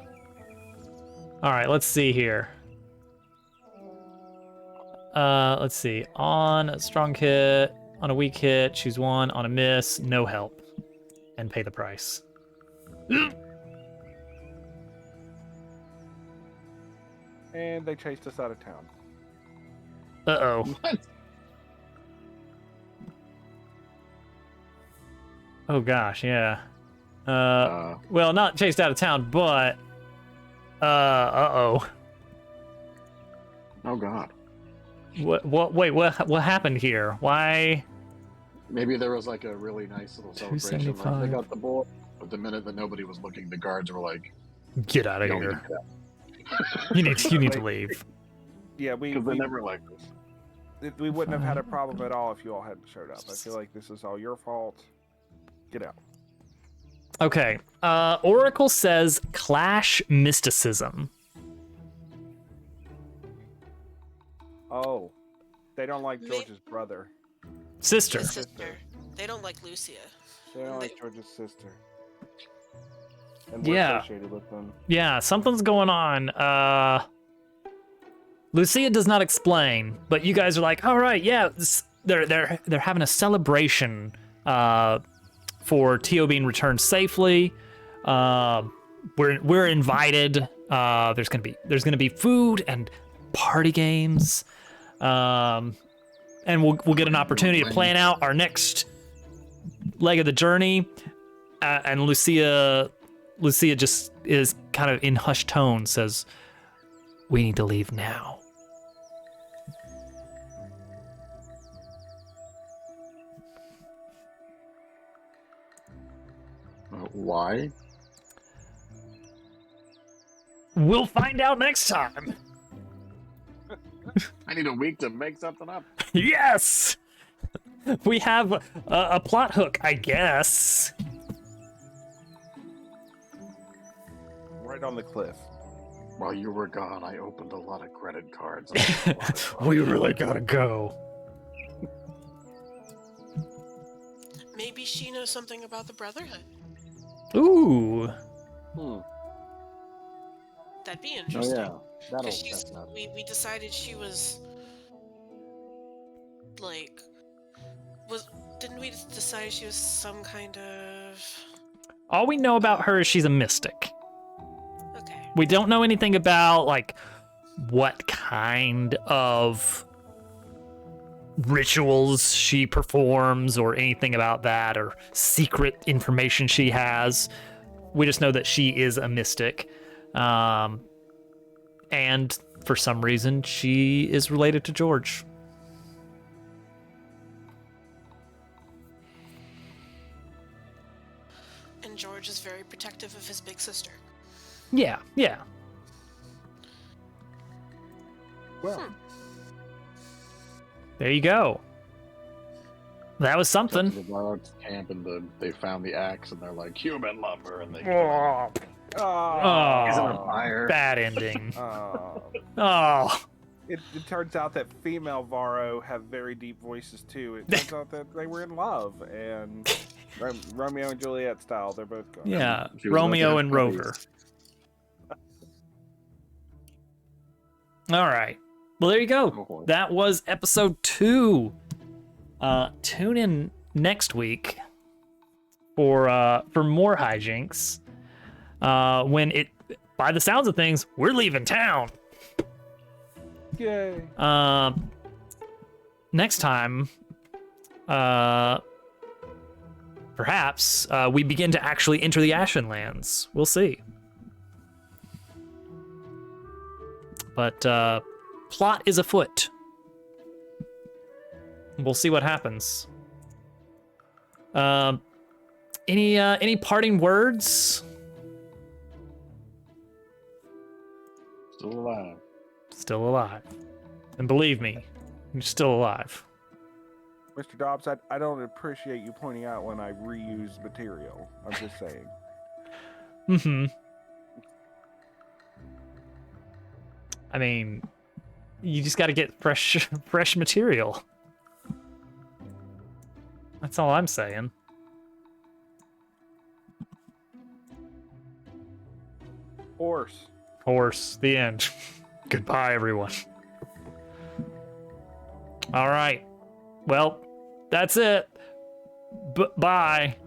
All right, let's see here. Let's see. On a strong hit, on a weak hit, choose one. On a miss, no help, and pay the price. And they chased us out of town. Uh-oh. What? Oh gosh, yeah. Well, not chased out of town, but uh-oh. Oh God. Wait, what happened here? Why? Maybe there was like a really nice little celebration. Like 275. they got the boy, but the minute that nobody was looking, the guards were like, Get out of "Y'all need here. to get out." You need to leave. Yeah, Because they never like this. we wouldn't have had a problem at all if you all hadn't showed up. I feel like this is all your fault. Get out. Okay. Oracle says clash mysticism. Oh, they don't like Ma- George's brother. Sister. His sister. They don't like Lucia. They don't They- like George's sister. And we're Yeah. associated with them. Yeah, something's going on. Lucia does not explain, but you guys are like, all right, yeah, they're having a celebration for Tio being returned safely. We're invited. There's gonna be food and party games, and we'll get an opportunity to plan out our next leg of the journey. And Lucia just is kind of in hushed tone says, "We need to leave now." Why? We'll find out next time. I need a week to make something up. Yes! We have a plot hook, I guess. Right on the cliff. While you were gone, I opened a lot of credit cards. We really gotta go. Maybe she knows something about the Brotherhood. Ooh. That'd be Oh interesting. yeah, that'll Because she's check that. we decided she was like didn't we decide she was some kind of All we know about her is she's a mystic. okay. We don't know anything about, like, what kind of rituals she performs or anything about that or secret information she has. We just know that she is a mystic. And for some reason, she is related to George. And George is very protective of his big sister. Yeah. Well, There you go. That was something. The guards camp and they found the axe and they're like human lumber and they Oh, Is it a fire? bad ending. oh. Oh, It turns out that female Varro have very deep voices too. It turns out that they were in love, and Romeo and Juliet style, they're both gone. yeah. She was Romeo looking and at Rover. All right. Well, there you go. boy. That was episode 2. Tune in next week for more hijinks. When it, by the sounds of things, we're leaving town. Yay! Next time, perhaps we begin to actually enter the Ashenlands. We'll see. But plot is afoot. We'll see what happens. Any parting words? Still alive. Still alive. And believe me, you're still alive. Mr. Dobbs, I don't appreciate you pointing out when I reuse material. I'm just saying. Mm-hmm. I mean, you just got to get fresh material. That's all I'm saying. Horse. Horse. The end. Goodbye, everyone. All right. Well, that's it. Bye.